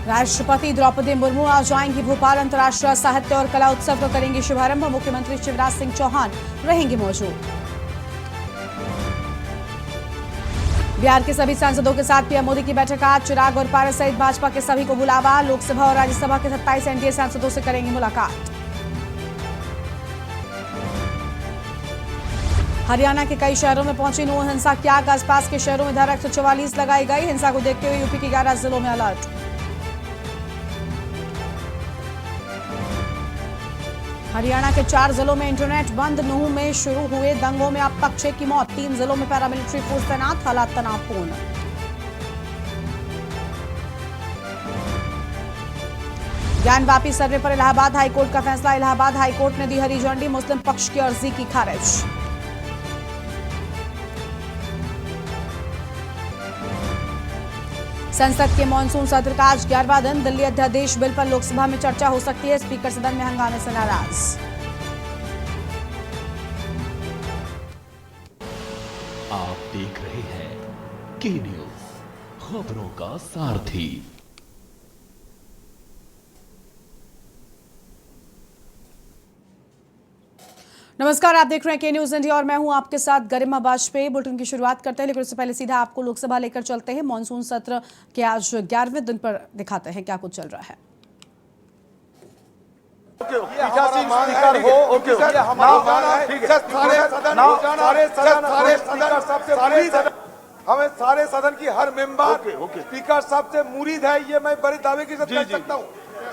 राष्ट्रपति द्रौपदी मुर्मू आज आएंगी भोपाल। अंतर्राष्ट्रीय साहित्य और कला उत्सव का करेंगे शुभारंभ। मुख्यमंत्री शिवराज सिंह चौहान रहेंगे मौजूद। बिहार के सभी सांसदों के साथ पीएम मोदी की बैठक आज। चिराग और पारस सहित भाजपा के सभी को बुलावा। लोकसभा और राज्यसभा के 27 एनडीए सांसदों से करेंगे मुलाकात। हरियाणा के कई शहरों में पहुंची नू हिंसा की आग। आसपास के शहरों में धारा 144 लगाई गई। हिंसा को देखते हुए यूपी के 11 जिलों में अलर्ट। हरियाणा के 4 जिलों में इंटरनेट बंद। नूह में शुरू हुए दंगों में अब तक 6 की मौत। 3 जिलों में पैरामिलिट्री फोर्स तैनात। हालात तनावपूर्ण। ज्ञानवापी सर्वे पर इलाहाबाद हाईकोर्ट का फैसला। इलाहाबाद हाईकोर्ट ने दी हरी झंडी। मुस्लिम पक्ष की अर्जी की खारिज। संसद के मानसून सत्र का आज 11वां दिन। दिल्ली अध्यादेश बिल पर लोकसभा में चर्चा हो सकती है। स्पीकर सदन में हंगामे से नाराज। आप देख रहे हैं के न्यूज, खबरों का सारथी। नमस्कार, आप देख रहे हैं के न्यूज इंडिया और मैं हूं आपके साथ गरिमा वाजपेयी। बुलेटिन की शुरुआत करते हैं, लेकिन उससे पहले सीधा आपको लोकसभा लेकर चलते हैं। मानसून सत्र के आज 11वें दिन पर दिखाते हैं क्या कुछ चल रहा है। हमें सारे सदन की हर मेंबर स्पीकर साहब से मुरीद है, ये मैं बड़े दावे के साथ कह सकता हूँ।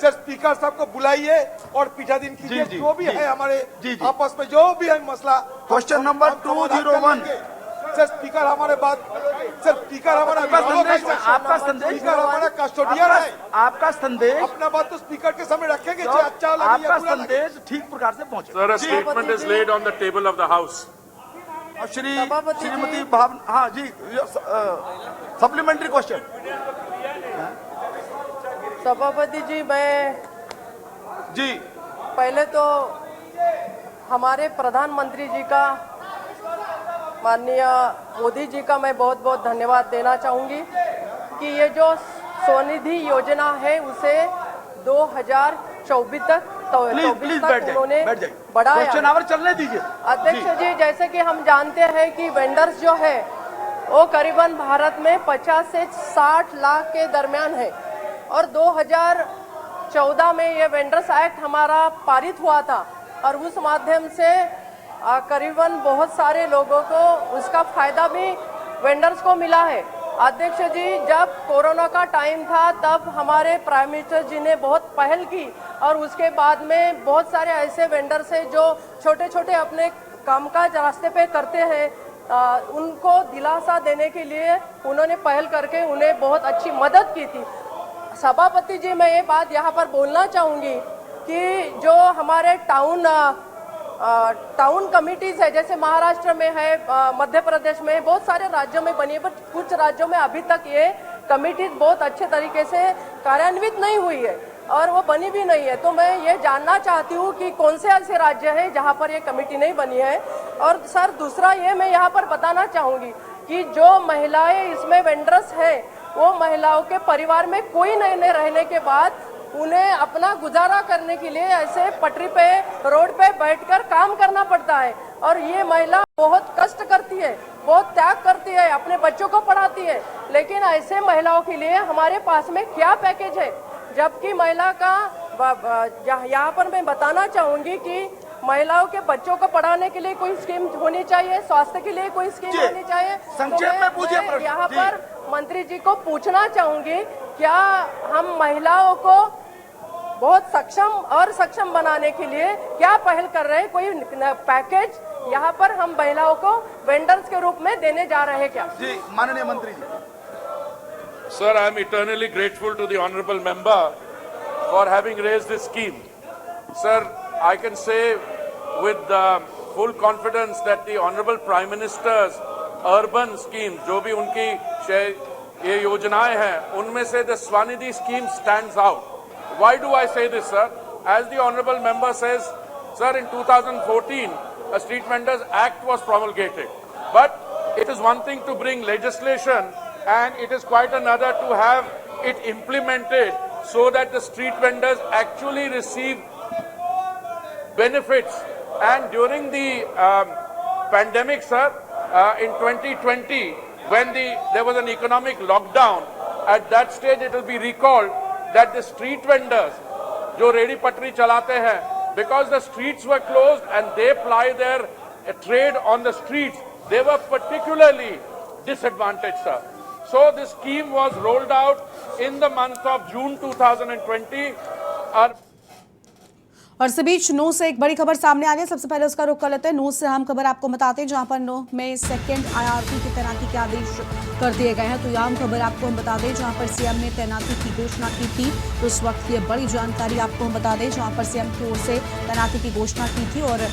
सर स्पीकर साहब को बुलाइए और पीठासीन कीजिए। जो भी है हमारे आपस में जो भी है मसला। Question number 201। सर स्पीकर हमारे बात, सर स्पीकर हमारा आपका संदेश हमारा कस्टोडियन है। आपका संदेश अपना बात तो स्पीकर के सामने रखेंगे। अच्छा लगे आपका संदेश ठीक प्रकार से पहुंचे। Sir, a statement is laid on the table of the House. Shrimati भावना, हाँ जी, सप्लीमेंट्री क्वेश्चन। सभापति जी, मैं जी पहले तो हमारे प्रधानमंत्री जी का, माननीय मोदी जी का मैं बहुत बहुत धन्यवाद देना चाहूँगी कि ये जो स्वनिधि योजना है उसे 2024 तक उन्होंने बढ़ाया। क्वेश्चन आवर चलने दीजिए। अध्यक्ष जी, जैसे कि हम जानते हैं कि वेंडर्स जो है वो करीबन भारत में 50 से 60 लाख के दरमियान है और 2014 में ये वेंडर्स एक्ट हमारा पारित हुआ था और उस माध्यम से करीबन बहुत सारे लोगों को उसका फायदा भी वेंडर्स को मिला है। अध्यक्ष जी, जब कोरोना का टाइम था तब हमारे प्राइम मिनिस्टर जी ने बहुत पहल की और उसके बाद में बहुत सारे ऐसे वेंडर्स हैं जो छोटे छोटे अपने कामकाज रास्ते पे करते हैं, उनको दिलासा देने के लिए उन्होंने पहल करके उन्हें बहुत अच्छी मदद की थी। सभापति जी, मैं ये बात यहाँ पर बोलना चाहूँगी कि जो हमारे टाउन कमिटीज है, जैसे महाराष्ट्र में है, मध्य प्रदेश में, बहुत सारे राज्यों में बनी है, पर कुछ राज्यों में अभी तक ये कमिटीज बहुत अच्छे तरीके से कार्यान्वित नहीं हुई है और वो बनी भी नहीं है। तो मैं ये जानना चाहती हूँ कि कौन से ऐसे राज्य हैं जहाँ पर ये कमेटी नहीं बनी है। और सर दूसरा ये मैं यहाँ पर बताना चाहूँगी कि जो महिलाएं इसमें वेंडर्स हैं वो महिलाओं के परिवार में कोई नहीं रहने के बाद उन्हें अपना गुजारा करने के लिए ऐसे पटरी पे, रोड पे बैठकर काम करना पड़ता है और ये महिला बहुत कष्ट करती है, बहुत त्याग करती है, अपने बच्चों को पढ़ाती है। लेकिन ऐसे महिलाओं के लिए हमारे पास में क्या पैकेज है? जबकि महिला का यहाँ पर मैं बताना चाहूँगी कि महिलाओं के बच्चों को पढ़ाने के लिए कोई स्कीम होनी चाहिए, स्वास्थ्य के लिए कोई स्कीम होनी चाहिए। संक्षेप में पूछिए प्रश्न। यहाँ पर मंत्री जी को पूछना चाहूँगी, क्या हम महिलाओं को बहुत सक्षम बनाने के लिए क्या पहल कर रहे हैं? कोई पैकेज यहाँ पर हम महिलाओं को वेंडर्स के रूप में देने जा रहे हैं क्या? जी माननीय मंत्री जी। Sir, I am eternally grateful to the honorable member for having raised this scheme. Sir, I can say with full confidence that the honorable Prime Minister's urban schemes, जो भी उनकी ये योजनाएं हैं, उनमें से the Swanidhi scheme stands out. Why do I say this, sir? As the honorable member says, sir, in 2014, a Street Vendors Act was promulgated. But it is one thing to bring legislation and it is quite another to have it implemented so that the street vendors actually receive benefits. And during the pandemic, sir, in 2020, when there was an economic lockdown, at that stage it will be recalled that the street vendors, जो ready पटरी चलाते हैं, because the streets were closed and they ply their trade on the streets, they were particularly disadvantaged, sir. So this scheme was rolled out in the month of June 2020. और इस बीच नूह से एक बड़ी खबर सामने आ रही है। सबसे पहले उसका रुख कर लेते हैं। नूह से हम खबर आपको बताते हैं, जहां पर नूह में सेकंड आईआरपी की तैनाती के आदेश कर दिए गए हैं। तो यह खबर आपको हम बता दें, जहां पर सीएम ने तैनाती की घोषणा की थी। तो उस वक्त ये बड़ी जानकारी आपको हम बता दें, जहां पर सीएम की ओर से तैनाती की घोषणा की थी और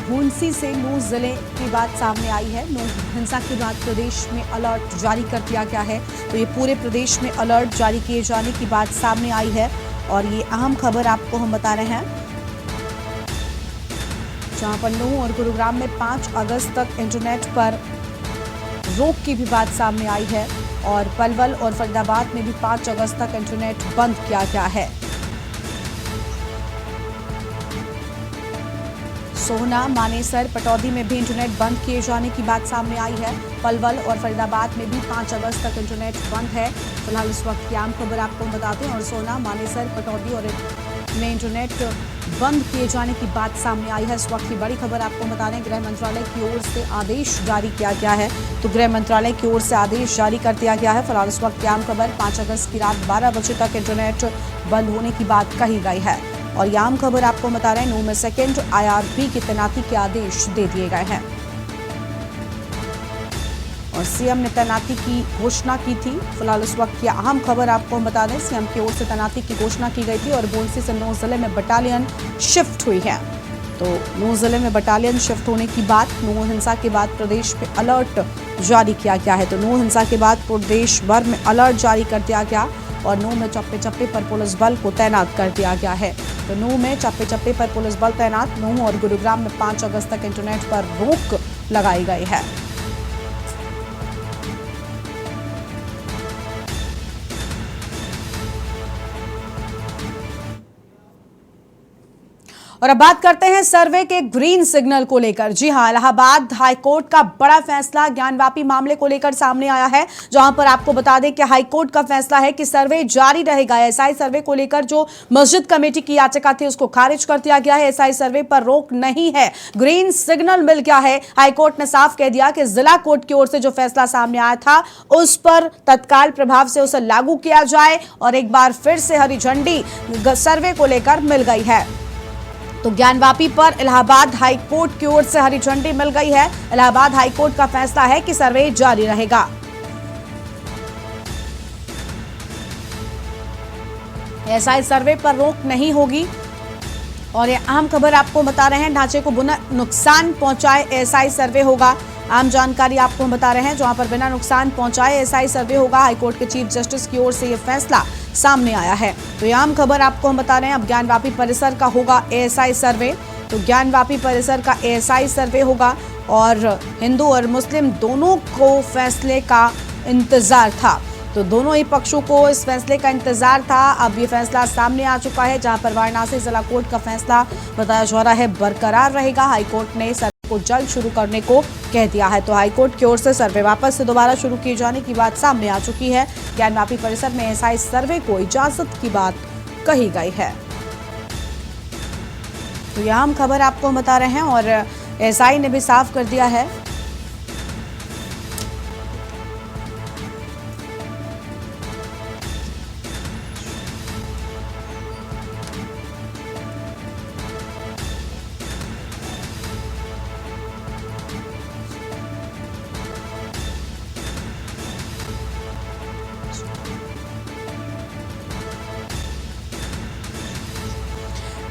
भूंसी से नूह जिले की बात सामने आई है। नूह हिंसा के बाद प्रदेश में अलर्ट जारी कर दिया गया है। तो ये पूरे प्रदेश में अलर्ट जारी किए जाने की बात सामने आई है और ये अहम खबर आपको हम बता रहे हैं, जहां पर नूह और गुरुग्राम में 5 अगस्त तक इंटरनेट पर रोक की भी बात सामने आई है और पलवल और फरीदाबाद में भी 5 अगस्त तक इंटरनेट बंद किया गया है। सोहना, मानेसर, पटौदी में भी इंटरनेट बंद किए जाने की बात सामने आई है। पलवल और फरीदाबाद में भी 5 अगस्त तक इंटरनेट बंद है। फिलहाल इस वक्त की आम खबर आपको बताते हैं और सोहना, मानेसर, पटौदी और में इंटरनेट बंद किए जाने की बात सामने आई है। इस वक्त की बड़ी खबर आपको बता दें, गृह मंत्रालय की ओर से आदेश जारी किया गया है। तो गृह मंत्रालय की ओर से आदेश जारी कर दिया गया है। फिलहाल इस वक्त की आम खबर 5 अगस्त की रात 12 बजे तक इंटरनेट बंद होने की बात कही गई है। और ये आम खबर आपको बता रहे हैं, नूह में सेकेंड आईआरपी की तैनाती के आदेश दे दिए गए हैं और सीएम ने तैनाती की घोषणा की थी। फिलहाल इस वक्त की अहम खबर आपको बता दें, सीएम की ओर से तैनाती की घोषणा की गई थी और भूंसी से नूह जिले में बटालियन शिफ्ट हुई है। तो नूह जिले में बटालियन शिफ्ट होने की बात, नूह हिंसा के बाद प्रदेश में अलर्ट जारी किया गया है। तो नूह हिंसा के बाद प्रदेश भर में अलर्ट जारी कर दिया गया और नूह में चप्पे चप्पे पर पुलिस बल को तैनात कर दिया गया है। तो नूह में चप्पे चप्पे पर पुलिस बल तैनात। नूह और गुरुग्राम में 5 अगस्त तक इंटरनेट पर रोक लगाई गई है। और अब बात करते हैं सर्वे के ग्रीन सिग्नल को लेकर। जी हां, इलाहाबाद हाईकोर्ट का बड़ा फैसला ज्ञानवापी मामले को लेकर सामने आया है, जहां पर आपको बता दें कि हाईकोर्ट का फैसला है कि सर्वे जारी रहेगा। एसआई सर्वे को लेकर जो मस्जिद कमेटी की याचिका थी उसको खारिज कर दिया गया है। एसआई सर्वे पर रोक नहीं है, ग्रीन सिग्नल मिल गया है। हाईकोर्ट ने साफ कह दिया कि जिला कोर्ट की ओर से जो फैसला सामने आया था उस पर तत्काल प्रभाव से उसे लागू किया जाए और एक बार फिर से हरी झंडी सर्वे को लेकर मिल गई है। तो ज्ञानवापी पर इलाहाबाद हाईकोर्ट की ओर से हरी झंडी मिल गई है। इलाहाबाद हाईकोर्ट का फैसला है कि सर्वे जारी रहेगा। एसआई सर्वे पर रोक नहीं होगी और ये अहम खबर आपको बता रहे हैं, ढांचे को बिना नुकसान पहुंचाए एसआई सर्वे होगा। आम जानकारी आपको बता रहे हैं, जहां पर बिना नुकसान पहुंचाए एसआई सर्वे होगा। हाईकोर्ट के चीफ जस्टिस की ओर से यह फैसला सामने आया है। तो यह आम खबर आपको हम बता रहे हैं, अब ज्ञानवापी परिसर का होगा एएसआई सर्वे। तो ज्ञानवापी परिसर का एएसआई सर्वे होगा और हिंदू और मुस्लिम दोनों को फैसले का इंतजार था। तो दोनों ही पक्षों को इस फैसले का इंतजार था। अब ये फैसला सामने आ चुका है, जहां पर वाराणसी जिला कोर्ट का फैसला बताया जा रहा है बरकरार रहेगा। हाईकोर्ट ने सर्वे को जल्द शुरू करने को कह दिया है। तो हाईकोर्ट की ओर से सर्वे वापस से दोबारा शुरू किए जाने की बात सामने आ चुकी है। ज्ञानवापी परिसर में एसआई सर्वे को इजाजत की बात कही गई है। तो यह हम खबर आपको बता रहे हैं और एसआई ने भी साफ कर दिया है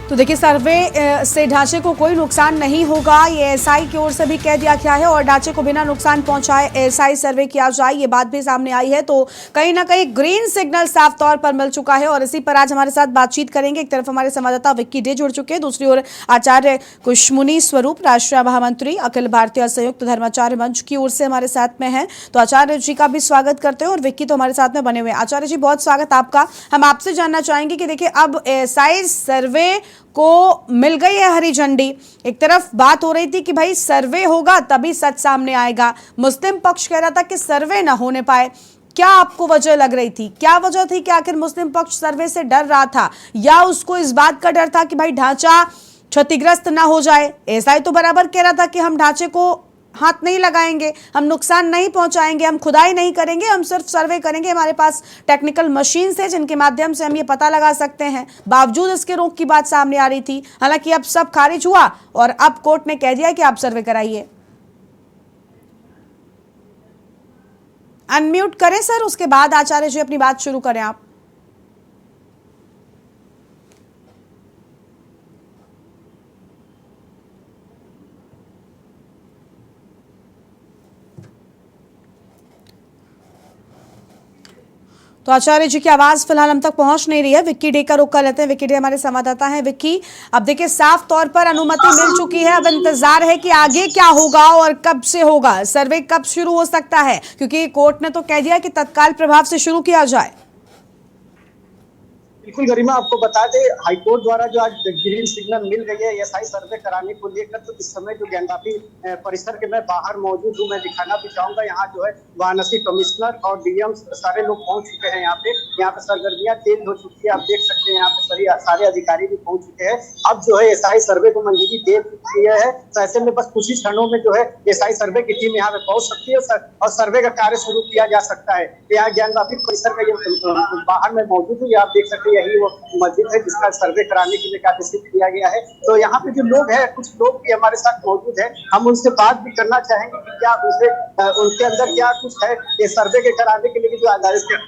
तो देखिए, सर्वे से ढांचे को कोई नुकसान नहीं होगा, ये एसआई की ओर से भी कह दिया गया है, और ढांचे को बिना नुकसान पहुंचाए एसआई सर्वे किया जाए, ये बात भी सामने आई है। तो कहीं ना कहीं ग्रीन सिग्नल साफ तौर पर मिल चुका है, और इसी पर आज हमारे साथ बातचीत करेंगे। एक तरफ हमारे संवाददाता विक्की डे जुड़ चुके हैं, दूसरी ओर आचार्य कुशमुनि स्वरूप, राष्ट्रीय महामंत्री अखिल भारतीय संयुक्त धर्माचार्य मंच की ओर से हमारे साथ में है। तो आचार्य जी का भी स्वागत करते हैं, और विक्की तो हमारे साथ में बने हुए हैं। आचार्य जी, बहुत स्वागत आपका। हम आपसे जानना चाहेंगे कि देखिए, अब एसआई सर्वे को मिल गई है हरी झंडी। एक तरफ बात हो रही थी कि भाई सर्वे होगा तभी सच सामने आएगा, मुस्लिम पक्ष कह रहा था कि सर्वे ना होने पाए। क्या आपको वजह लग रही थी, क्या वजह थी कि आखिर मुस्लिम पक्ष सर्वे से डर रहा था, या उसको इस बात का डर था कि भाई ढांचा क्षतिग्रस्त ना हो जाए? एसआई तो बराबर कह रहा था कि हम ढांचे को हाथ नहीं लगाएंगे, हम नुकसान नहीं पहुंचाएंगे, हम खुदाई नहीं करेंगे, हम सिर्फ सर्वे करेंगे, हमारे पास टेक्निकल मशीन है जिनके माध्यम से हम ये पता लगा सकते हैं। बावजूद इसके रोक की बात सामने आ रही थी। हालांकि अब सब खारिज हुआ और अब कोर्ट ने कह दिया कि आप सर्वे कराइए। अनम्यूट करें सर, उसके बाद आचार्य जी अपनी बात शुरू करें आप। तो आचार्य जी की आवाज फिलहाल हम तक पहुंच नहीं रही है। विक्की डे का रुख कर लेते हैं। विक्की डे हमारे संवाददाता हैं। विक्की, अब देखिए, साफ तौर पर अनुमति मिल चुकी है, अब इंतजार है कि आगे क्या होगा और कब से होगा, सर्वे कब शुरू हो सकता है, क्योंकि कोर्ट ने तो कह दिया कि तत्काल प्रभाव से शुरू किया जाए। बिल्कुल गरिमा, आपको बता दें, हाईकोर्ट द्वारा जो आज ग्रीन सिग्नल मिल गई है एसआई सर्वे कराने को लेकर, तो इस समय जो ज्ञानवापी परिसर के मैं बाहर मौजूद हूँ, मैं दिखाना भी चाहूंगा। यहाँ जो है वाराणसी कमिश्नर और डीएम सारे लोग पहुंच चुके हैं। यहाँ पे सरगर्मियां तेज हो चुकी है, आप देख सकते हैं। यहाँ पे सारे अधिकारी भी पहुंच चुके हैं। अब जो है एसआई सर्वे को मंजूरी दे दी है, तो ऐसे में बस कुछ ही क्षणों में जो है एसआई सर्वे की टीम यहाँ पे पहुंच सकती है और सर्वे का कार्य शुरू किया जा सकता है। यहाँ ज्ञानवापी परिसर का ये बाहर में मौजूद हूँ, आप देख सकते हैं, यही वो मस्जिद है जिसका सर्वे कराने के लिए आदेशित किया गया है। तो यहाँ पे जो लोग हैं, कुछ लोग भी हमारे साथ मौजूद हैं, हम उनसे बात भी करना चाहेंगे कि क्या उनके अंदर क्या कुछ है ये सर्वे के कराने के लिए जो आदेश किया।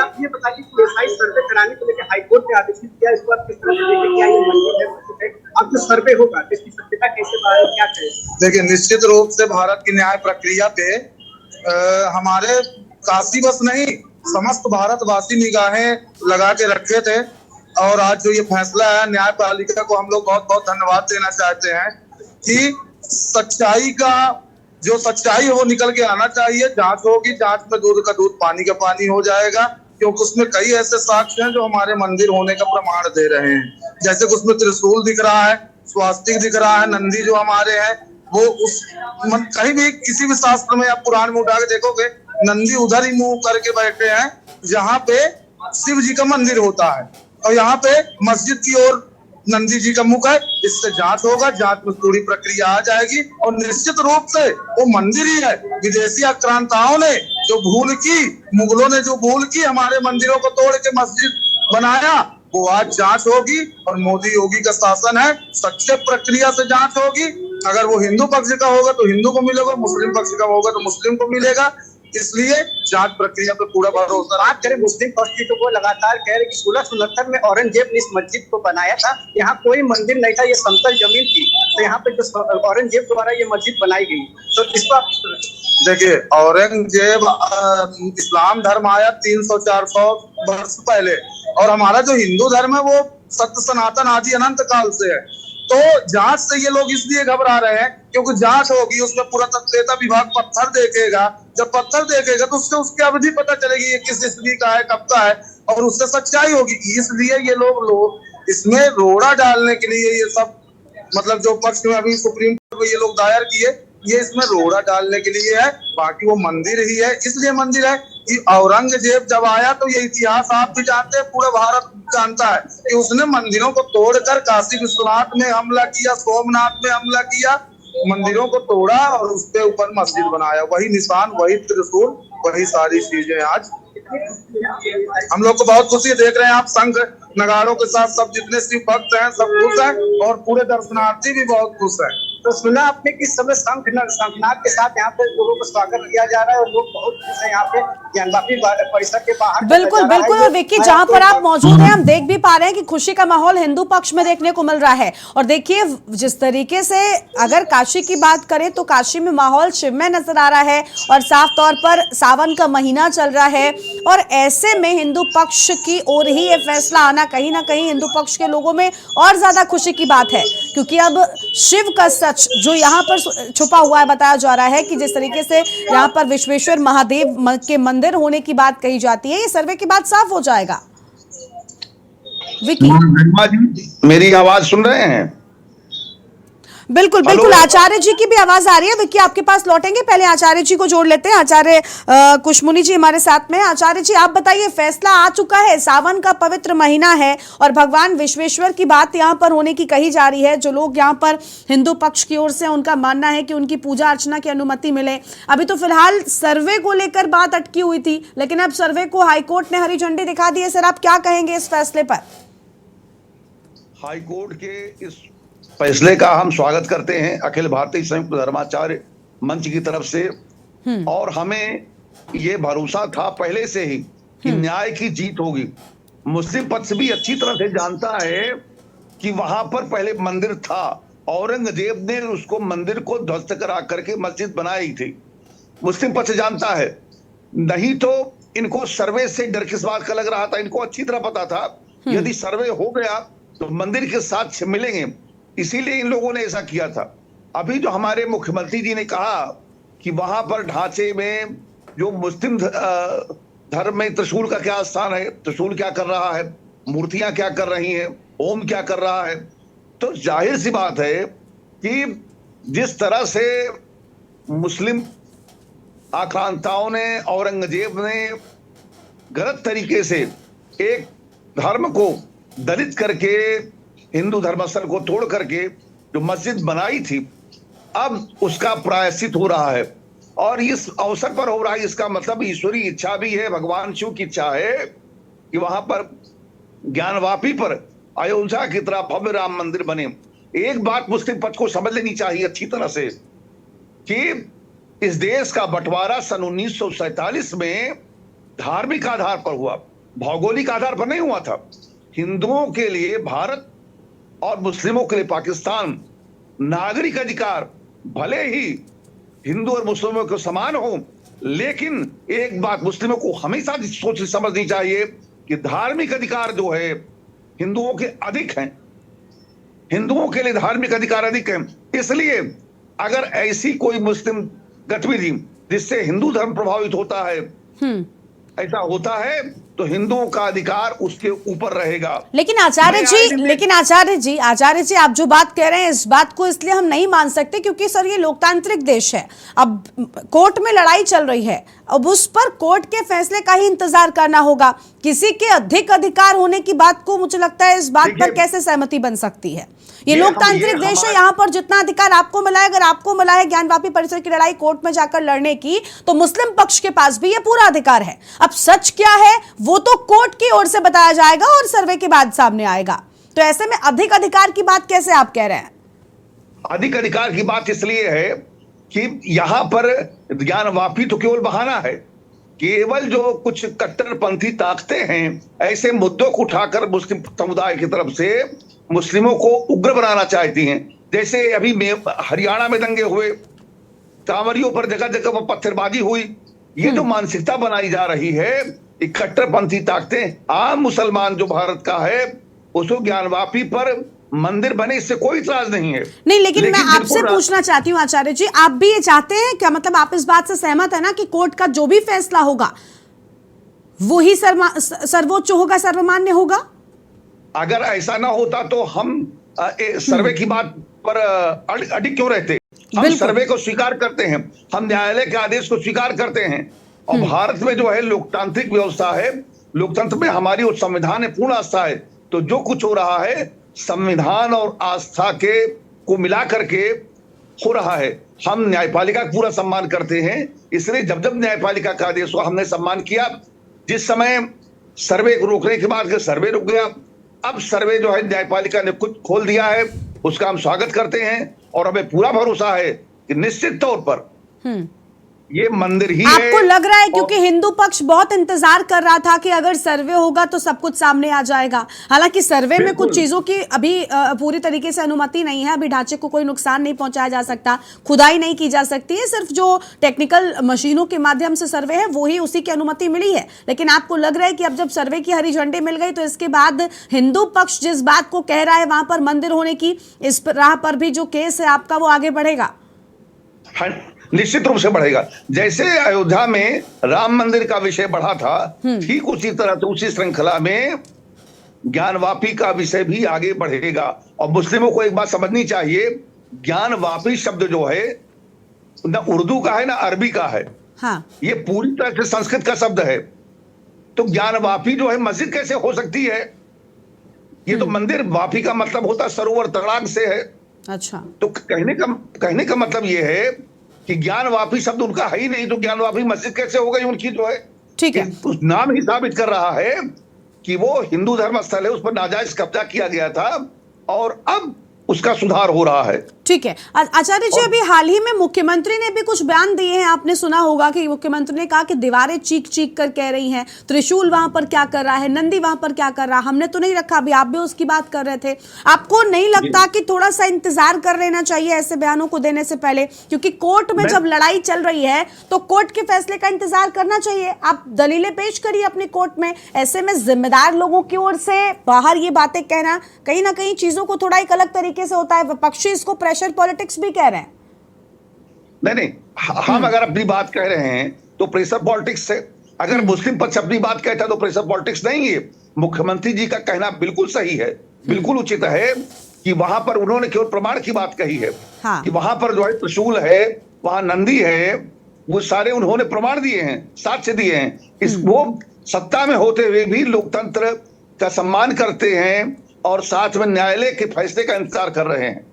आप ये बताइए कि एसआई सर्वे कराने के लिए हाईकोर्ट ने आदेशित किया, इस पर किस तरह से क्या ये मंजूर है? अब जो सर्वे होगा इसकी सत्यता कैसे बाहर क्या करें? देखिए, निश्चित रूप से भारत की न्याय प्रक्रिया पे हमारे काशी बस नहीं, समस्त भारतवासी निगाहें लगा के रखे थे। और आज जो ये फैसला है, न्यायपालिका को हम लोग बहुत बहुत धन्यवाद देना चाहते हैं कि सच्चाई का जो सच्चाई है वो निकल के आना चाहिए। जांच होगी, जांच में दूध का दूध पानी का पानी हो जाएगा, क्योंकि उसमें कई ऐसे साक्ष्य हैं जो हमारे मंदिर होने का प्रमाण दे रहे हैं। जैसे कि उसमें त्रिशूल दिख रहा है, स्वास्तिक दिख रहा है, नंदी जो हमारे हैं वो उस कहीं भी किसी भी शास्त्र में या पुराण में उठा के देखोगे, नंदी उधर ही मुंह करके बैठे हैं जहाँ पे शिव जी का मंदिर होता है, और यहाँ पे मस्जिद की ओर नंदी जी का मुख है। इससे जांच होगा, जांच में पूरी प्रक्रिया आ जाएगी, और निश्चित रूप से वो मंदिर ही है। विदेशी आक्रांताओं ने जो भूल की, मुगलों ने जो भूल की, हमारे मंदिरों को तोड़ के मस्जिद बनाया, वो आज जांच होगी। और मोदी योगी का शासन है, सच्चे प्रक्रिया से जांच होगी। अगर वो हिंदू पक्ष का होगा तो हिंदू को मिलेगा, मुस्लिम पक्ष का होगा तो मुस्लिम को मिलेगा। इसलिए जांच प्रक्रिया पे पूरा भरोसा। बात करें मुस्लिम पक्ष की, तो वो लगातार कह रहे कि 1669 में औरंगजेब ने इस मस्जिद को बनाया था। यहाँ कोई मंदिर नहीं था, ये समतल जमीन थी, तो यहाँ पे जो औरंगजेब द्वारा ये मस्जिद बनाई गई। तो इसको आप देखिए, औरंगजेब इस्लाम धर्म आया 300-400 वर्ष पहले, और हमारा जो हिंदू धर्म है वो सत्य सनातन आदि अनंत काल से है। तो जांच से ये लोग इसलिए घबरा रहे हैं क्योंकि जांच होगी, उसमें पुरातत्व विभाग पत्थर देखेगा। जब पत्थर देखेगा तो उससे उसकी अवधि पता चलेगी, ये किस ईस्वी का है, कब का है, और उससे सच्चाई होगी। इसलिए ये लोग इसमें रोड़ा डालने के लिए ये सब, मतलब जो पक्ष में अभी सुप्रीम कोर्ट में ये लोग दायर किए, ये इसमें रोड़ा डालने के लिए है। बाकी वो मंदिर ही है। इसलिए मंदिर है कि औरंगजेब जब आया तो ये इतिहास आप भी जानते हैं, पूरा भारत जानता है कि उसने मंदिरों को तोड़कर काशी विश्वनाथ में हमला किया, सोमनाथ में हमला किया, मंदिरों को तोड़ा और उसके ऊपर मस्जिद बनाया। वही निशान, वही त्रिशूल, वही सारी चीजें आज हम लोग को बहुत खुशी। देख रहे हैं आप, संघ नगाड़ों के साथ सब जितने शिव भक्त हैं सब खुश हैं, और पूरे दर्शनार्थी भी बहुत खुश हैं। तो सुना आपने कि इस समय शंखनाद के साथ यहाँ पे लोगों को स्वागत किया जा रहा है और लोग बहुत खुश हैं यहाँ पे। ज्ञानवापी परिसर के बाहर बिल्कुल बिल्कुल। और विक्की, जहां पर आप मौजूद हैं, हम देख भी पा रहे हैं कि खुशी का माहौल हिंदू पक्ष में देखने को मिल रहा है। और देखिए, जिस तरीके से अगर काशी की बात करें तो काशी में माहौल शिवमय नजर आ रहा है और साफ तौर पर सावन का महीना चल रहा है। और ऐसे में हिंदू पक्ष की ओर ही ये फैसला आना कहीं ना कहीं हिंदू पक्ष के लोगों में और ज्यादा खुशी की बात है, क्योंकि अब शिव का सच जो यहाँ पर छुपा हुआ है बताया जा रहा है कि जिस तरीके से यहाँ पर विश्वेश्वर महादेव के मंदिर होने की बात कही जाती है, ये सर्वे के बाद साफ हो जाएगा। विक्की, मेरी आवाज सुन रहे हैं? बिल्कुल बिल्कुल। आचार्य जी की भी आवाज आ रही है। विक्की, आपके पास लौटेंगे, पहले आचार्य जी को जोड़ लेते हैं। आचार्य कुशमुनि जी हमारे साथ में। आचार्य जी, आप बताइए, फैसला आ चुका है, सावन का पवित्र महीना है और भगवान विश्वेश्वर की बात यहाँ पर होने की कही जा रही है। जो लोग यहाँ पर हिंदू पक्ष की ओर से, उनका मानना है कि उनकी पूजा अर्चना की अनुमति मिले। अभी तो फिलहाल सर्वे को लेकर बात अटकी हुई थी, लेकिन अब सर्वे को हाईकोर्ट ने हरी झंडी दिखा दी है। सर, आप क्या कहेंगे इस फैसले पर? हाईकोर्ट के इस फैसले का हम स्वागत करते हैं अखिल भारतीय संयुक्त धर्माचार्य मंच की तरफ से। और हमें ये भरोसा था पहले से ही कि न्याय की जीत होगी। मुस्लिम पक्ष भी अच्छी तरह से जानता है कि वहां पर पहले मंदिर था, औरंगजेब ने उसको मंदिर को ध्वस्त करा करके मस्जिद बनाई थी। मुस्लिम पक्ष जानता है, नहीं तो इनको सर्वे से डर किस बात का लग रहा था? इनको अच्छी तरह पता था यदि सर्वे हो गया तो मंदिर के साथ मिलेंगे, इसीलिए इन लोगों ने ऐसा किया था। अभी जो हमारे मुख्यमंत्री जी ने कहा कि वहां पर ढांचे में जो मुस्लिम धर्म में त्रिशूल का क्या स्थान है, त्रिशूल क्या कर रहा है, मूर्तियां क्या कर रही हैं, ओम क्या कर रहा है, तो जाहिर सी बात है कि जिस तरह से मुस्लिम आक्रांताओं ने, औरंगजेब ने गलत तरीके से एक धर्म को दलित करके, हिंदू धर्मस्थल को तोड़ करके जो मस्जिद बनाई थी, अब उसका प्रायश्चित हो रहा है। और इस अवसर पर हो रहा है, इसका मतलब ईश्वरीय इच्छा भी है, भगवान शिव की इच्छा है कि वहां पर ज्ञानवापी पर अयोध्या की तरह भव्य राम मंदिर बने। एक बात मुस्लिम पक्ष को समझ लेनी चाहिए अच्छी तरह से कि इस देश का बंटवारा सन 1947 में धार्मिक आधार पर हुआ, भौगोलिक आधार पर नहीं हुआ था। हिंदुओं के लिए भारत और मुस्लिमों के लिए पाकिस्तान। नागरिक अधिकार भले ही हिंदू और मुस्लिमों को समान हो, लेकिन एक बात मुस्लिमों को हमेशा सोच समझनी चाहिए कि धार्मिक अधिकार जो है हिंदुओं के अधिक हैं, हिंदुओं के लिए धार्मिक अधिकार अधिक हैं। इसलिए अगर ऐसी कोई मुस्लिम गतिविधि जिससे हिंदू धर्म प्रभावित होता है, ऐसा होता है, तो हिंदुओं का अधिकार उसके ऊपर रहेगा। लेकिन आचार्य जी आप जो बात कह रहे हैं, इस बात को इसलिए हम नहीं मान सकते क्योंकि सर ये लोकतांत्रिक देश है। अब कोर्ट में लड़ाई चल रही है, अब उस पर कोर्ट के फैसले का ही इंतजार करना होगा। किसी के अधिक अधिकार होने की बात को मुझे लगता है इस बात पर कैसे सहमति बन सकती है? ये लोकतांत्रिक देश है, यहाँ पर जितना अधिकार आपको मिला है, अगर आपको मिला है ज्ञानवापी परिसर की लड़ाई कोर्ट में जाकर लड़ने की, तो मुस्लिम पक्ष के पास भी ये पूरा अधिकार है। अब सच क्या है वो तो कोर्ट की ओर से बताया जाएगा और सर्वे के बाद सामने आएगा। तो ऐसे में अधिक अधिकार की बात कैसे आप कह रहे हैं? अधिक अधिकार की बात इसलिए है कि यहां पर ज्ञानवापी तो केवल बहाना है। केवल जो कुछ कट्टरपंथी ताकतें हैं, ऐसे मुद्दों को उठाकर मुस्लिम समुदाय की तरफ से मुस्लिमों को उग्र बनाना चाहती हैं। जैसे अभी हरियाणा में दंगे हुए, कांवरियों पर जगह जगह पत्थरबाजी हुई, ये जो मानसिकता बनाई जा रही है, कट्टरपंथी ताकतें, आम मुसलमान जो भारत का है उसको ज्ञानवापी पर मंदिर बने, इससे कोई इतराज नहीं है। नहीं, लेकिन मैं आपसे पूछना चाहती हूँ आचार्य जी, आप भी ये चाहते हैं क्या? मतलब आप इस बात से सहमत है ना कि कोर्ट का जो भी फैसला होगा वो ही सर्वोच्च होगा, सर्वमान्य होगा? अगर ऐसा ना होता तो हम सर्वे की बात पर अडिग क्यों रहते? हम सर्वे को स्वीकार करते हैं, हम न्यायालय के आदेश को स्वीकार करते हैं। और भारत में जो है लोकतांत्रिक व्यवस्था है, लोकतंत्र में हमारी और संविधान में पूर्ण आस्था है। तो जो कुछ हो रहा है संविधान और आस्था के को मिला करके हो रहा है। हम न्यायपालिका का पूरा सम्मान करते हैं, इसलिए जब जब न्यायपालिका का आदेश हुआ हमने सम्मान किया। जिस समय सर्वे को रोकने के बाद सर्वे रुक गया, अब सर्वे जो है न्यायपालिका ने खुद खोल दिया है, उसका हम स्वागत करते हैं। और हमें पूरा भरोसा है कि निश्चित तौर पर ये मंदिर ही आपको है। लग रहा है क्योंकि हिंदू पक्ष बहुत इंतजार कर रहा था कि अगर सर्वे होगा तो सब कुछ सामने आ जाएगा। हालांकि सर्वे में कुछ चीजों की अभी पूरी तरीके से अनुमति नहीं है, अभी ढांचे को कोई नुकसान नहीं पहुंचाया जा सकता, खुदाई नहीं की जा सकती है, सिर्फ जो टेक्निकल मशीनों के माध्यम से सर्वे है वो ही उसी की अनुमति मिली है। लेकिन आपको लग रहा है कि अब जब सर्वे की हरी झंडी मिल गई तो इसके बाद हिंदू पक्ष जिस बात को कह रहा है वहां पर मंदिर होने की, इस राह पर भी जो केस है आपका वो आगे बढ़ेगा? निश्चित रूप से बढ़ेगा। जैसे अयोध्या में राम मंदिर का विषय बढ़ा था, ठीक उसी तरह से उसी श्रृंखला में ज्ञानवापी का विषय भी आगे बढ़ेगा। और मुस्लिमों को एक बात समझनी चाहिए, ज्ञानवापी शब्द जो है न उर्दू का है ना अरबी का है। हाँ। ये पूरी तरह से संस्कृत का शब्द है। तो ज्ञानवापी जो है मस्जिद कैसे हो सकती है? ये तो मंदिर, वापी का मतलब होता सरोवर, तड़ाग से है। अच्छा। तो कहने का मतलब ये है कि ज्ञानवापी शब्द उनका है ही नहीं, तो ज्ञानवापी मस्जिद कैसे हो गई उनकी जो है? ठीक है। उस नाम ही साबित कर रहा है कि वो हिंदू धर्म स्थल है, उस पर नाजायज कब्जा किया गया था और अब उसका सुधार हो रहा है। ठीक है। आचार्य जी, अभी हाल ही में मुख्यमंत्री ने भी कुछ बयान दिए हैं, आपने सुना होगा कि मुख्यमंत्री ने कहा कि दीवारें चीख चीख कर कह रही हैं, त्रिशूल वहां पर क्या कर रहा है, नंदी वहां पर क्या कर रहा है, हमने तो नहीं रखा। अभी आप भी उसकी बात कर रहे थे। आपको नहीं लगता कि थोड़ा सा इंतजार कर लेना चाहिए ऐसे बयानों को देने से पहले? क्योंकि कोर्ट में जब लड़ाई चल रही है तो कोर्ट के फैसले का इंतजार करना चाहिए। आप दलीलें पेश करिए अपनी कोर्ट में। ऐसे में जिम्मेदार लोगों की ओर से बाहर ये बातें कहना कहीं ना कहीं चीजों को थोड़ा एक अलग तरीके से होता है। विपक्षी इसको प्रेशर पॉलिटिक्स भी कह रहे हैं। नहीं, हम अगर अपनी बात कह रहे हैं तो प्रेशर पॉलिटिक्स है। अगर मुस्लिम पक्ष अपनी बात कहता है तो प्रेशर पॉलिटिक्स नहीं है। मुख्यमंत्री जी का कहना बिल्कुल सही है, बिल्कुल उचित है कि वहां पर उन्होंने केवल प्रमाण की बात कही है। हाँ। कि वहां पर जो है त्रिशूल है, वहां नंदी है, वो सारे उन्होंने प्रमाण दिए हैं, साक्ष्य दिए हैं। वो सत्ता में होते हुए भी लोकतंत्र का सम्मान करते हैं और साथ में न्यायालय के फैसले का इंतजार कर रहे हैं।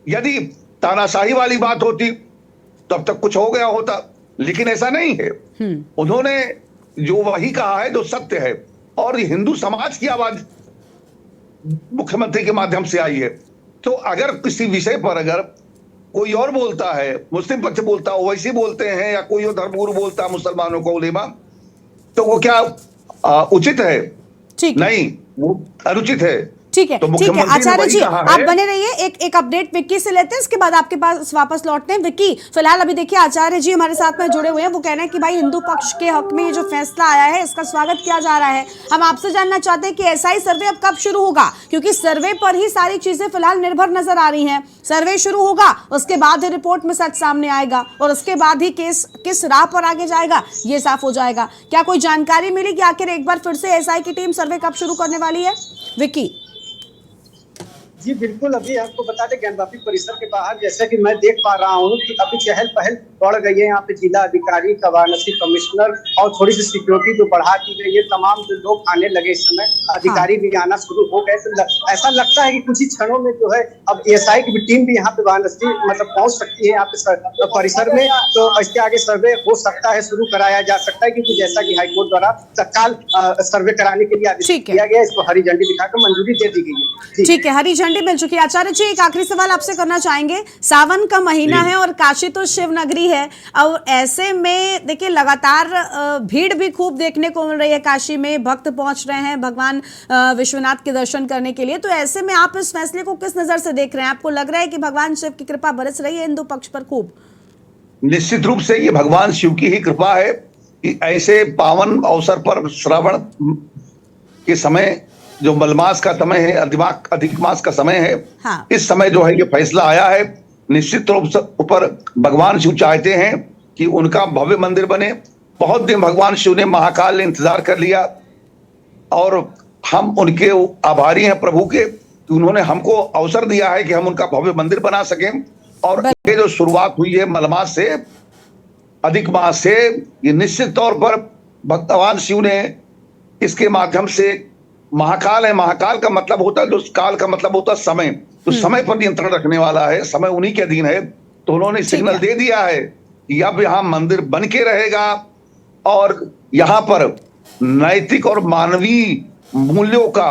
यदि तानाशाही वाली बात होती तो अब तक कुछ हो गया होता, लेकिन ऐसा नहीं है। उन्होंने जो वही कहा है जो सत्य है, और हिंदू समाज की आवाज मुख्यमंत्री के माध्यम से आई है। तो अगर किसी विषय पर अगर कोई और बोलता है, मुस्लिम पक्ष बोलता है, वैसे बोलते हैं, या कोई और धर्मगुरु बोलता है मुसलमानों को उलेमा, तो वो क्या उचित है? नहीं, वो अनुचित है। ठीक है, ठीक है। आचार्य जी, आप बने रहिए, एक अपडेट विक्की से लेते हैं, इसके बाद आपके पास वापस लौटते हैं। विक्की, फिलहाल अभी देखिए आचार्य जी हमारे साथ में जुड़े हुए हैं। वो कह रहे हैं कि भाई हिंदू पक्ष के हक में ये जो फैसला आया है इसका स्वागत किया जा रहा है। हम आपसे जानना चाहते हैं कि एसआई सर्वे अब कब शुरू होगा, क्योंकि सर्वे पर ही सारी चीजें फिलहाल निर्भर नजर आ रही हैं। सर्वे शुरू होगा, उसके बाद ही रिपोर्ट में सच सामने आएगा और उसके बाद ही केस किस राह पर आगे जाएगा ये साफ हो जाएगा। क्या कोई जानकारी मिली कि आखिर एक बार फिर से एसआई की टीम सर्वे कब शुरू करने वाली है? विक्की जी बिल्कुल, अभी आपको बता दें ज्ञानवापी परिसर के बाहर जैसा कि मैं देख पा रहा हूँ कि अभी चहल पहल बढ़ गई है। यहाँ पे जिला अधिकारी, वाराणसी कमिश्नर और थोड़ी सी सिक्योरिटी जो बढ़ा दी गई है। तमाम जो लोग आने लगे इस समय, अधिकारी भी आना शुरू हो गए। तो ऐसा लगता है कि कुछ ही क्षणों में जो है अब एएसआई की टीम भी यहाँ पे वाराणसी मतलब पहुंच सकती है यहाँ पे परिसर में। तो इसके आगे सर्वे हो सकता है शुरू कराया जा सकता है, क्योंकि जैसा कि हाईकोर्ट द्वारा तत्काल सर्वे कराने के लिए आदेश दिया गया, इसको हरी झंडी दिखाकर मंजूरी दे दी गई है। ठीक है, हरी झंडी मिल चुकी है। आचार्य जी, एक आखिरी सवाल आपसे करना चाहेंगे। सावन का महीना है और काशी तो शिव नगरी है। अब ऐसे में देखिए लगातार भीड़ भी खूब देखने को मिल रही है। काशी में भक्त पहुंच रहे हैं भगवान विश्वनाथ के दर्शन करने के लिए। तो ऐसे में आप इस फैसले को किस नजर से देख रहे हैं? आपको लग रहा है कि भगवान शिव की कृपा बरस रही है हिंदू पक्ष पर खूब? निश्चित रूप से ये भगवान शिव की ही कृपा है कि ऐसे पावन अवसर पर श्रावण के समय, जो मलमास का समय है, अधिक मास का समय है, हाँ। इस समय जो है ये फैसला आया है। निश्चित रूप से ऊपर भगवान शिव चाहते हैं कि उनका भव्य मंदिर बने। बहुत दिन भगवान शिव ने, महाकाल ने इंतजार कर लिया और हम उनके आभारी हैं प्रभु के कि उन्होंने हमको अवसर दिया है कि हम उनका भव्य मंदिर बना सकें। और ये जो शुरुआत हुई है मलमास से, अधिक मास से, ये निश्चित तौर पर भगवान शिव ने इसके माध्यम से, महाकाल है, महाकाल का मतलब होता है, काल का मतलब होता है समय, तो समय पर नियंत्रण रखने वाला है, समय उन्हीं के अधीन है। तो उन्होंने सिग्नल दे दिया है कि अब यहाँ मंदिर बन के रहेगा और यहाँ पर नैतिक और मानवीय मूल्यों का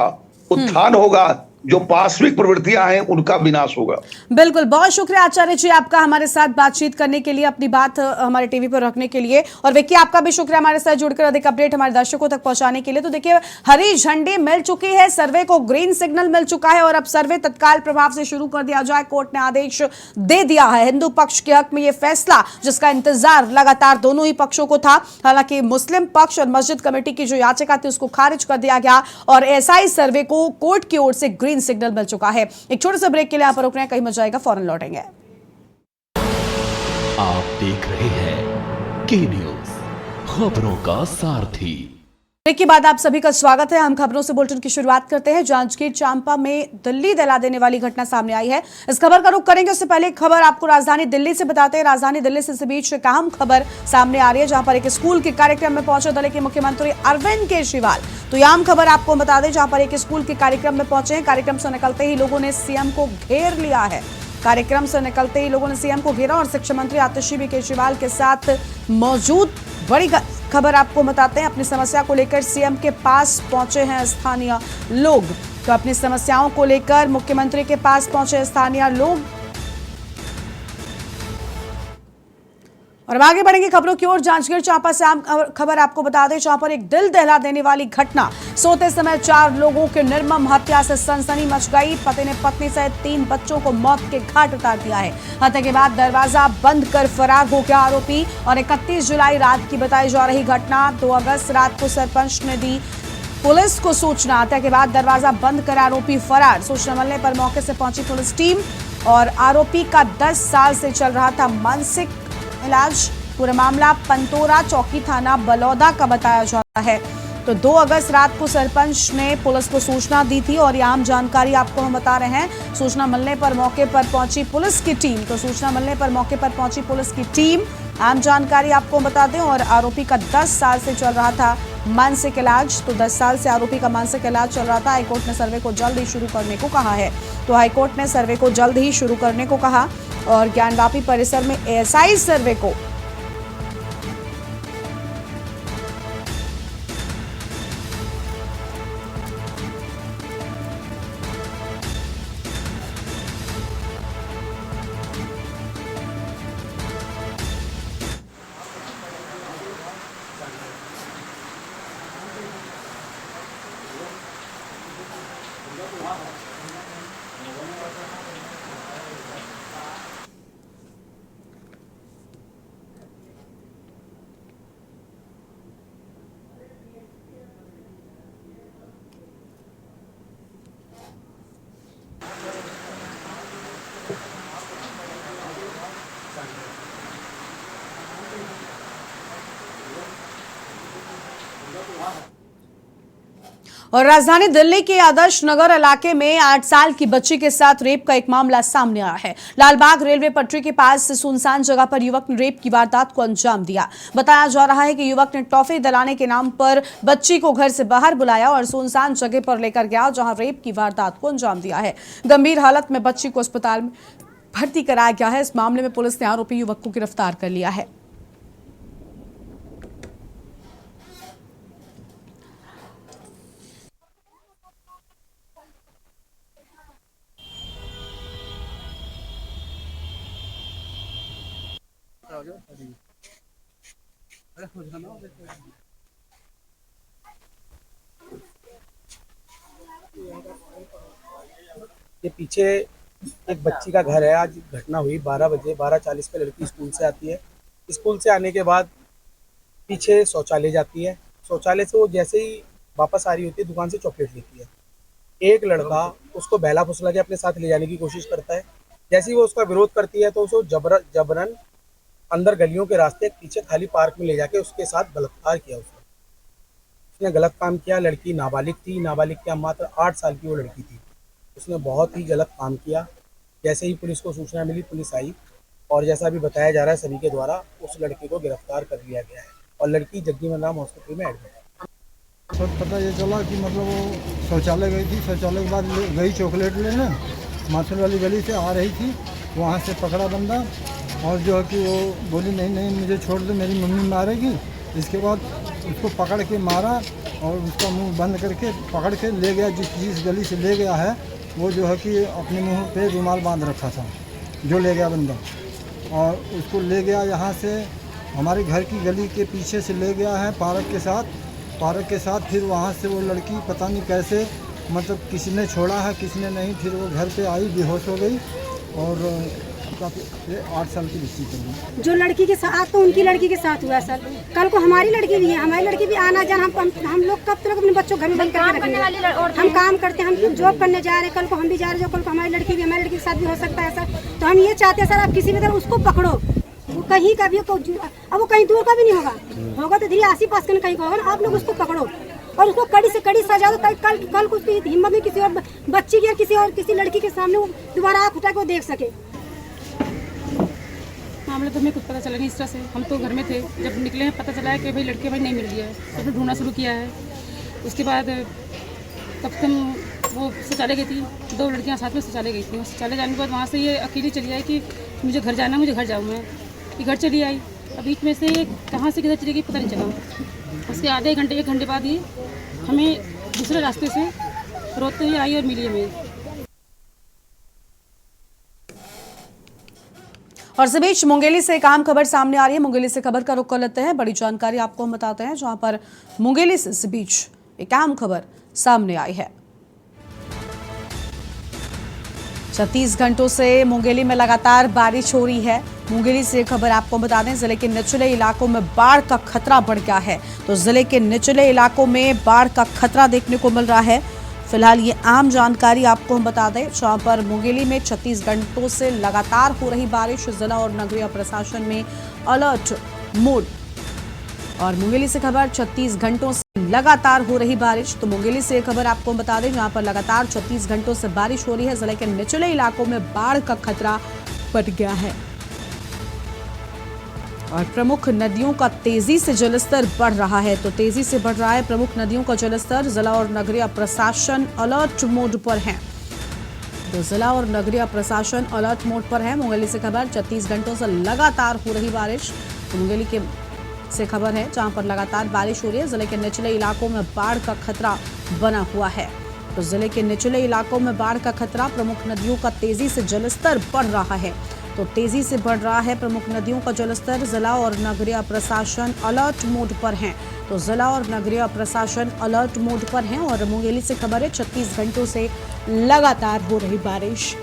उत्थान होगा, जो पाश्विक प्रवृत्तियां हैं उनका विनाश होगा। बिल्कुल, बहुत शुक्रिया आचार्य जी आपका हमारे साथ बातचीत करने के लिए, अपनी बात हमारे टीवी पर रखने के लिए। और विक्की आपका भी शुक्रिया हमारे साथ जुड़कर अधिक अपडेट हमारे दर्शकों तक पहुंचाने के लिए। तो देखिए, हरी झंडी मिल चुकी है, सर्वे को ग्रीन सिग्नल मिल चुका है और अब सर्वे तत्काल प्रभाव से शुरू कर दिया जाए, कोर्ट ने आदेश दे दिया है। हिंदू पक्ष के हक में यह फैसला, जिसका इंतजार लगातार दोनों ही पक्षों को था। हालांकि मुस्लिम पक्ष और मस्जिद कमेटी की जो याचिका थी उसको खारिज कर दिया गया और एसआई सर्वे को कोर्ट की ओर से ग्रीन सिग्नल मिल चुका है। एक छोटे से ब्रेक के लिए यहाँ पर रुक रहे हैं, कहीं मत जाएगा, फौरन लौटेंगे। आप देख रहे हैं के न्यूज, खबरों का सारथी। ब्रेक के बाद आप सभी का स्वागत है। हम खबरों से बुलेटिन की शुरुआत करते हैं। जांजगीर चांपा में दिल्ली दहला देने वाली घटना सामने आई है। इस खबर का रुख करेंगे, उससे पहले खबर आपको राजधानी दिल्ली से बताते हैं। राजधानी दिल्ली से इस बीच एक अहम खबर सामने आ रही है, जहां पर एक स्कूल के कार्यक्रम में पहुंचे दिल्ली के मुख्यमंत्री अरविंद केजरीवाल। तो यह अहम खबर आपको बता दें, जहां पर एक स्कूल के कार्यक्रम में पहुंचे हैं। कार्यक्रम से निकलते ही लोगों ने सीएम को घेर लिया है। कार्यक्रम से निकलते ही लोगों ने सीएम को घेरा और शिक्षा मंत्री आतिशी भी केजरीवाल के साथ मौजूद। बड़ी खबर आपको बताते हैं, अपनी समस्या को लेकर सीएम के पास पहुंचे हैं स्थानीय लोग। तो अपनी समस्याओं को लेकर मुख्यमंत्री के पास पहुंचे स्थानीय लोग। और अब आगे बढ़ेंगे खबरों की ओर। जांजगीर चांपा से आम खबर आपको बता दें, जहां पर एक दिल दहला देने वाली घटना, सोते समय 4 लोगों के निर्मम हत्या से सनसनी मच गई। पति ने पत्नी सहित 3 बच्चों को मौत के घाट उतार दिया है। हत्या के बाद दरवाजा बंद कर फरार हो गया आरोपी। और 31 जुलाई रात की बताई जा रही घटना, 2 अगस्त रात को सरपंच ने दी पुलिस को सूचना। हत्या के बाद दरवाजा बंद कर आरोपी फरार। सूचना मिलने पर मौके से पहुंची पुलिस टीम और आरोपी का 10 साल से चल रहा था मानसिक इलाज। पूरा मामला पंतोरा चौकी थाना बलौदा का बताया जा रहा है। तो 2 अगस्त रात को सरपंच ने पुलिस को सूचना दी थी और यह आम जानकारी आपको हम बता रहे हैं। सूचना मिलने पर मौके पर पहुंची पुलिस की टीम। तो सूचना मिलने पर मौके पर पहुंची पुलिस की टीम, आम जानकारी आपको बता दें। और आरोपी का 10 साल से चल रहा था मानसिक इलाज। तो 10 साल से आरोपी का मानसिक इलाज चल रहा था। हाईकोर्ट ने सर्वे को जल्द ही शुरू करने को कहा है। तो हाईकोर्ट ने सर्वे को जल्द ही शुरू करने को कहा और ज्ञानवापी परिसर में एएसआई सर्वे को और राजधानी दिल्ली के आदर्श नगर इलाके में 8 साल की बच्ची के साथ रेप का एक मामला सामने आया है। लालबाग रेलवे पटरी के पास सुनसान जगह पर युवक ने रेप की वारदात को अंजाम दिया। बताया जा रहा है कि युवक ने टॉफी दिलाने के नाम पर बच्ची को घर से बाहर बुलाया और सुनसान जगह पर लेकर गया, जहां रेप की वारदात को अंजाम दिया है। गंभीर हालत में बच्ची को अस्पताल में भर्ती कराया गया है। इस मामले में पुलिस ने आरोपी युवक को गिरफ्तार कर लिया है। ये पीछे एक बच्ची का घर है। आज घटना हुई 12 बजे, 12:40 पे लड़की स्कूल से आती है। स्कूल से आने के बाद पीछे शौचालय जाती है। शौचालय से वो जैसे ही वापस आ रही होती है, दुकान से चॉकलेट लेती है। एक लड़का उसको बहला फुसला के अपने साथ ले जाने की कोशिश करता है। जैसे ही वो उसका विरोध करती है तो उसको जबरन अंदर गलियों के रास्ते पीछे खाली पार्क में ले जाके उसके साथ बलात्कार किया। उसने गलत काम किया। लड़की नाबालिग थी। नाबालिग क्या, मात्र 8 साल की वो लड़की थी। उसने बहुत ही गलत काम किया। जैसे ही पुलिस को सूचना मिली, पुलिस आई और जैसा भी बताया जा रहा है सभी के द्वारा, उस लड़के को गिरफ्तार कर लिया गया है और लड़की जगजीवन राम हॉस्पिटल में एडमिट है। सब पता ये चला कि मतलब वो शौचालय गई थी। शौचालय के बाद गई चॉकलेट लेने, माथुर वाली गली से आ रही थी। वहाँ से पकड़ा बंदा और जो है कि वो बोली नहीं मुझे छोड़ दो, मेरी मम्मी मारेगी। इसके बाद उसको पकड़ के मारा और उसका मुंह बंद करके पकड़ के ले गया। जिस गली से ले गया है वो जो है कि अपने मुंह पे रुमाल बांध रखा था, जो ले गया बंदा। और उसको ले गया यहाँ से हमारे घर की गली के पीछे से ले गया है पार्क के साथ। फिर वहाँ से वो लड़की पता नहीं कैसे, मतलब किसी ने छोड़ा है किसी ने नहीं, फिर वो घर पे आई, बेहोश हो गई और 8 साल की बच्ची कर गई। जो लड़की के साथ तो उनकी लड़की के साथ हुआ सर, कल को हमारी लड़की भी है, हमारी लड़की भी आना जाना। हम लोग कब तक अपने बच्चों घर में बंद करके रखेंगे? हम काम करते हैं, हम जॉब करने जा रहे हैं, कल को हम भी जा रहे हैं, कल को हमारी लड़की के साथ भी हो सकता है सर। तो हम ये चाहते हैं सर, आप किसी भी तरह उसको पकड़ो, वो कहीं का भी, अब वो कहीं दूर का भी नहीं होगा तो धीरे आसी पास कहीं का होगा ना। आप लोग उसको पकड़ो और उसको कड़ी से कड़ी सजा दो, कल को उसकी हिम्मत में किसी और बच्ची की या किसी लड़की के सामने वो दोबारा आँख उठा के वो देख सके। मामला तो हमें कुछ पता चला नहीं इस तरह से। हम तो घर में थे, जब निकले हैं पता चला है कि भाई लड़के भाई नहीं मिल गया है, तो फिर ढूंढना शुरू किया है। उसके बाद तब तक वो शौचालय गई थी, 2 लड़कियां साथ में शौचालय गई थी। शौचालय जाने के बाद वहाँ से ये अकेली चली आई कि मुझे घर जाना, मुझे घर जाऊँ मैं। ये घर चली आई, अब बीच में से कहाँ से किधर चली गई पता नहीं चला। उसके आधे घंटे 1 घंटे बाद ही हमें दूसरे रास्ते से रोते हुए आई और मिली हमें। और इस बीच मुंगेली से एक अहम खबर सामने आ रही है। मुंगेली से खबर का रुख कर लेते हैं। बड़ी जानकारी आपको हम बताते हैं, जहां पर मुंगेली से इस बीच एक अहम खबर सामने आई है। 36 घंटों से मुंगेली में लगातार बारिश हो रही है। मुंगेली से खबर आपको बता दें, जिले के निचले इलाकों में बाढ़ का खतरा बढ़ गया है। तो जिले के निचले इलाकों में बाढ़ का खतरा देखने को मिल रहा है। फिलहाल ये आम जानकारी आपको हम बता दें, जहां पर मुंगेली में 36 घंटों से लगातार हो रही बारिश, जिला और नगरीय प्रशासन में अलर्ट मोड। और मुंगेली से खबर 36 घंटों से लगातार हो रही बारिश। तो मुंगेली से खबर आपको हम बता दें, जहां पर लगातार 36 घंटों से बारिश हो रही है। जिले के निचले इलाकों में बाढ़ का खतरा बढ़ गया है और प्रमुख नदियों का तेजी से जलस्तर बढ़ रहा है। तो तेजी से बढ़ रहा है प्रमुख नदियों का जलस्तर। जिला और नगरीय प्रशासन अलर्ट मोड पर है। तो जिला और नगरीय प्रशासन अलर्ट मोड पर है। मुंगेली से खबर 36 घंटों से लगातार हो रही बारिश। तो मुंगेली के से खबर है, जहां पर लगातार बारिश हो रही है। जिले के निचले इलाकों में बाढ़ का खतरा बना हुआ है। तो जिले के निचले इलाकों में बाढ़ का खतरा, प्रमुख नदियों का तेजी से जलस्तर बढ़ रहा है। तो तेजी से बढ़ रहा है प्रमुख नदियों का जलस्तर। जिला और नगरीय प्रशासन अलर्ट मोड पर हैं। तो जिला और नगरीय प्रशासन अलर्ट मोड पर हैं। और मुंगेली से खबर है, 36 घंटों से लगातार हो रही बारिश।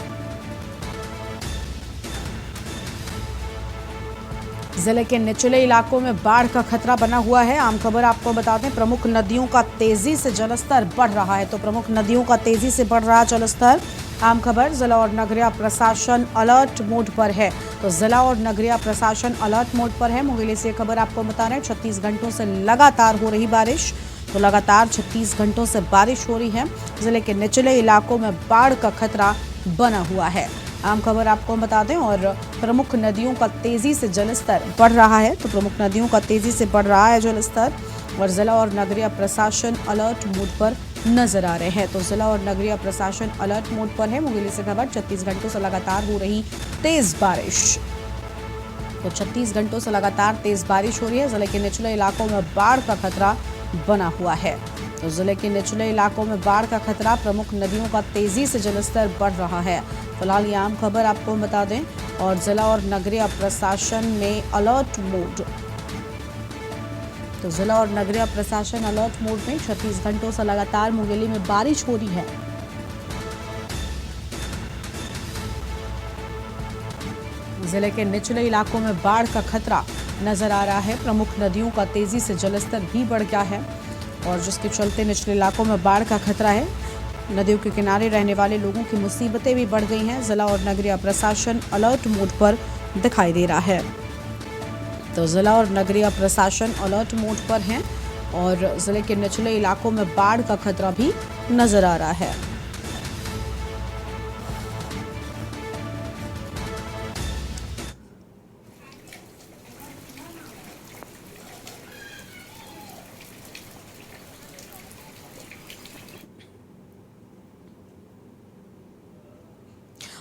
जिले के निचले इलाकों में बाढ़ का खतरा बना हुआ है। आम खबर आपको बताते हैं, प्रमुख नदियों का तेजी से जलस्तर बढ़ रहा है। तो प्रमुख नदियों का तेजी से बढ़ रहा जलस्तर। आम खबर, जिला और नगरीय प्रशासन अलर्ट मोड पर है। तो जिला और नगरीय प्रशासन अलर्ट मोड पर है। मुंगेली से खबर आपको बता रहे हैं, 36 घंटों से लगातार हो रही बारिश। तो लगातार 36 घंटों से बारिश हो रही है। जिले के निचले इलाकों में बाढ़ का खतरा बना हुआ है। आम खबर आपको बता दें, और प्रमुख नदियों का तेजी से जलस्तर बढ़ रहा है। तो प्रमुख नदियों का तेजी से बढ़ रहा है जलस्तर। और जिला और नगरीय प्रशासन अलर्ट मोड पर नजर आ रहे हैं। तो जिला और नगरीय प्रशासन अलर्ट मोड पर है। मुंगेली से खबर 36 घंटों से लगातार हो रही तेज बारिश। तो 36 घंटों से लगातार तेज बारिश हो रही है। जिले के निचले इलाकों में बाढ़ का खतरा बना हुआ है। तो जिले के निचले इलाकों में बाढ़ का खतरा, प्रमुख नदियों का तेजी से जलस्तर बढ़ रहा है। फिलहाल ये आम खबर आपको बता दें, और जिला और नगरीय प्रशासन में अलर्ट मोड। तो जिला और नगरीय प्रशासन अलर्ट मोड में 36 घंटों से लगातार मुंगेली में बारिश हो रही है। जिले के निचले इलाकों में बाढ़ का खतरा नजर आ रहा है। प्रमुख नदियों का तेजी से जलस्तर भी बढ़ गया है, और जिसके चलते निचले इलाकों में बाढ़ का खतरा है। नदियों के किनारे रहने वाले लोगों की मुसीबतें भी बढ़ गई हैं। जिला और नगरीय प्रशासन अलर्ट मोड पर दिखाई दे रहा है। तो जिला और नगरीय प्रशासन अलर्ट मोड पर हैं, और जिले के निचले इलाकों में बाढ़ का खतरा भी नजर आ रहा है।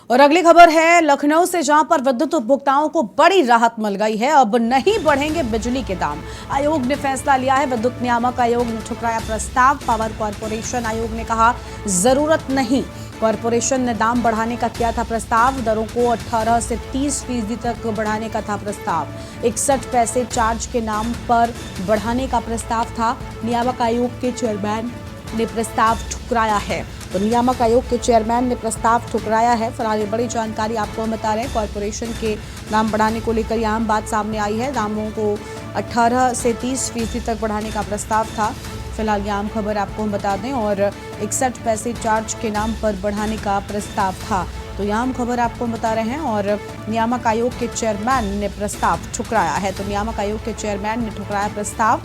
और अगली खबर है लखनऊ से, जहां पर विद्युत उपभोक्ताओं को बड़ी राहत मिल गई है। अब नहीं बढ़ेंगे बिजली के दाम। आयोग ने फैसला लिया है। विद्युत नियामक आयोग ने ठुकराया प्रस्ताव। पावर कॉर्पोरेशन आयोग ने कहा जरूरत नहीं। कॉरपोरेशन ने दाम बढ़ाने का किया था प्रस्ताव। दरों को 18 से 30% तक बढ़ाने का था प्रस्ताव। 61 पैसे चार्ज के नाम पर बढ़ाने का प्रस्ताव था। नियामक आयोग के चेयरमैन ने प्रस्ताव ठुकराया है। तो नियामक आयोग के चेयरमैन ने प्रस्ताव ठुकराया है। फिलहाल ये बड़ी जानकारी आपको हम बता रहे हैं। कॉरपोरेशन के दाम बढ़ाने को लेकर यह अहम बात सामने आई है। दामों को 18 से 30% तक बढ़ाने का प्रस्ताव था। फिलहाल ये आम खबर आपको हम बता दें, और 61 पैसे चार्ज के नाम पर बढ़ाने का प्रस्ताव था। तो यह आम खबर आपको हम बता रहे हैं। और नियामक आयोग के चेयरमैन ने प्रस्ताव ठुकराया है। तो नियामक आयोग के चेयरमैन ने ठुकराया प्रस्ताव।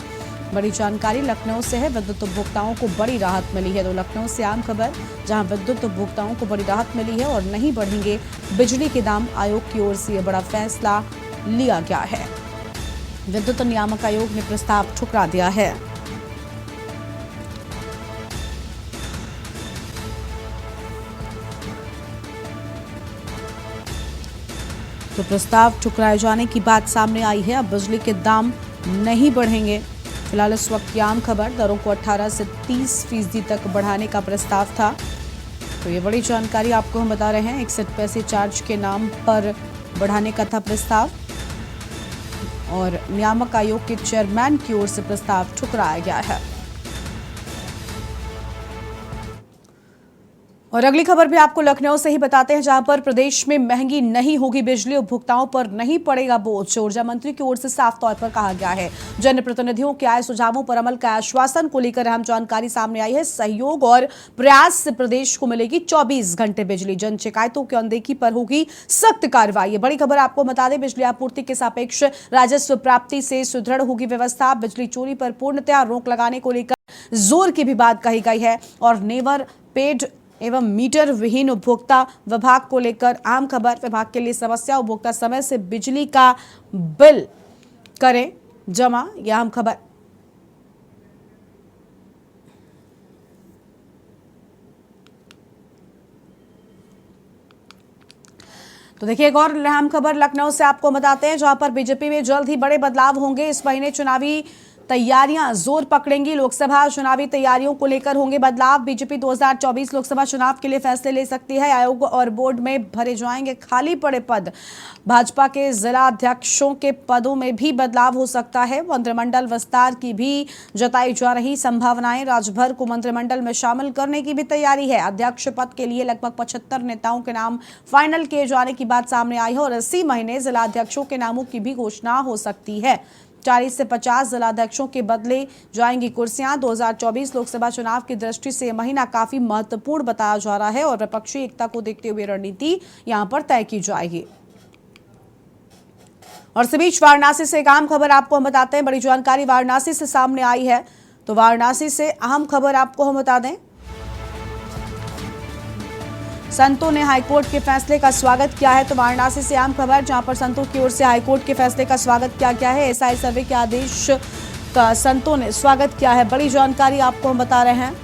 बड़ी जानकारी लखनऊ से है। विद्युत उपभोक्ताओं को बड़ी राहत मिली है। तो लखनऊ से आम खबर, जहां विद्युत उपभोक्ताओं को बड़ी राहत मिली है और नहीं बढ़ेंगे बिजली के दाम। आयोग की ओर से यह बड़ा फैसला लिया गया है। विद्युत नियामक आयोग ने प्रस्ताव ठुकरा दिया है। तो प्रस्ताव ठुकराए जाने की बात सामने आई है। अब बिजली के दाम नहीं बढ़ेंगे। फिलहाल इस वक्त की आम खबर, दरों को 18 से 30% तक बढ़ाने का प्रस्ताव था। तो ये बड़ी जानकारी आपको हम बता रहे हैं। 61 पैसे चार्ज के नाम पर बढ़ाने का था प्रस्ताव, और नियामक आयोग के चेयरमैन की ओर से प्रस्ताव ठुकराया गया है। और अगली खबर भी आपको लखनऊ से ही बताते हैं, जहां पर प्रदेश में महंगी नहीं होगी बिजली, उपभोक्ताओं पर नहीं पड़ेगा बोझ। ऊर्जा मंत्री की ओर से साफ तौर पर कहा गया है। जनप्रतिनिधियों के आए सुझावों पर अमल का आश्वासन को लेकर अहम जानकारी सामने आई है। सहयोग और प्रयास से प्रदेश को मिलेगी 24 घंटे बिजली। जन शिकायतों की अनदेखी पर होगी सख्त कार्रवाई। बड़ी खबर आपको बता दें, बिजली आपूर्ति के सापेक्ष राजस्व प्राप्ति से सुदृढ़ होगी व्यवस्था। बिजली चोरी पर पूर्णतया रोक लगाने को लेकर जोर की भी बात कही गई है। और नेवर पेड एवं मीटर विहीन उपभोक्ता विभाग को लेकर आम खबर, विभाग के लिए समस्या, उपभोक्ता समय से बिजली का बिल करें जमा। यह आम खबर। तो देखिए, एक और अहम खबर लखनऊ से आपको बताते हैं, जहां पर बीजेपी में जल्द ही बड़े बदलाव होंगे। इस महीने चुनावी तैयारियां जोर पकड़ेंगी। लोकसभा चुनावी तैयारियों को लेकर होंगे बदलाव। बीजेपी 2024 लोकसभा चुनाव के लिए फैसले ले सकती है। आयोग और बोर्ड में भरे जाएंगे खाली पड़े पद। भाजपा के जिला अध्यक्षों के पदों में भी बदलाव हो सकता है। मंत्रिमंडल विस्तार की भी जताई जा रही संभावनाएं। राज्यभर को मंत्रिमंडल में शामिल करने की भी तैयारी है। अध्यक्ष पद के लिए लगभग 75 नेताओं के नाम फाइनल किए जाने की बात सामने आई है। और इसी महीने जिला अध्यक्षों के नामों की भी घोषणा हो सकती है। 40 से 50 जिलाध्यक्षों के बदले जाएंगी कुर्सियां। 2024 लोकसभा चुनाव की दृष्टि से यह महीना काफी महत्वपूर्ण बताया जा रहा है, और विपक्षी एकता को देखते हुए रणनीति यहां पर तय की जाएगी। और इस बीच वाराणसी से एक अहम खबर आपको हम बताते हैं। बड़ी जानकारी वाराणसी से सामने आई है। तो वाराणसी से अहम खबर आपको हम बता दें, संतों ने हाईकोर्ट के फैसले का स्वागत किया है। तो वाराणसी से आम खबर, जहां पर संतों की ओर से हाईकोर्ट के फैसले का स्वागत किया गया है। एसआई सर्वे के आदेश का संतों ने स्वागत किया है। बड़ी जानकारी आपको हम बता रहे हैं,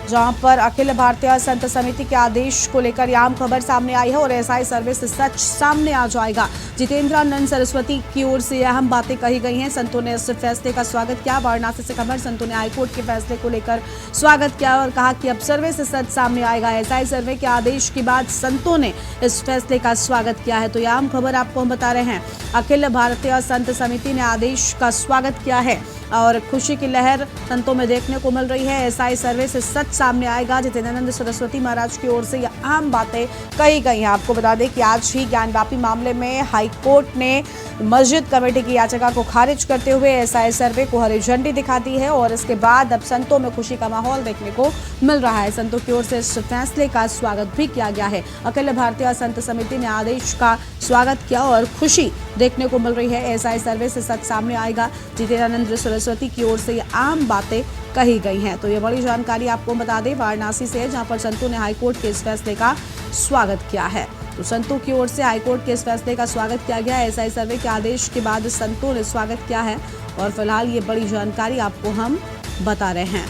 जहां पर अखिल भारतीय संत समिति के आदेश को लेकर यह आम खबर सामने आई है। और एसआई सर्वे से सच सामने आ जाएगा। जितेंद्रानंद सरस्वती की ओर से अहम बातें कही गई हैं। संतों ने इस फैसले का स्वागत किया। वाराणसी से खबर, संतों ने हाईकोर्ट के फैसले को लेकर स्वागत किया और कहा कि अब सर्वे से सच सामने आएगा। एसआई सर्वे के आदेश के बाद संतों ने इस फैसले का स्वागत किया है। तो यह आम खबर आपको हम बता रहे हैं। अखिल भारतीय संत समिति ने आदेश का स्वागत किया है और खुशी की लहर संतों में देखने को मिल रही है। एसआई सर्वे से सच सामने आएगा। जितेंद्रानंद सरस्वती महाराज की ओर से ये अहम बातें कही गई हैं। आपको बता दें कि आज ही ज्ञानवापी मामले में हाईकोर्ट ने मस्जिद कमेटी की याचिका को खारिज करते हुए एसआई सर्वे को हरी झंडी दिखा दी है। और इसके बाद अब संतों में खुशी का माहौल देखने को मिल रहा है। संतों की ओर से इस फैसले का स्वागत भी किया गया है। अखिल भारतीय संत समिति ने आदेश का स्वागत किया और खुशी देखने को मिल रही है। एसआई सर्वे से सच सामने आएगा। जितेंद्रानंद सरस्वती की ओर से ये आम बातें कही गई हैं। तो ये बड़ी जानकारी आपको बता दें वाराणसी से, जहां पर संतों ने हाईकोर्ट के इस फैसले का स्वागत किया है। तो संतों की ओर से हाईकोर्ट के इस फैसले का स्वागत किया गया है। एसआई सर्वे के आदेश के बाद संतों ने स्वागत किया है। और फिलहाल ये बड़ी जानकारी आपको हम बता रहे हैं।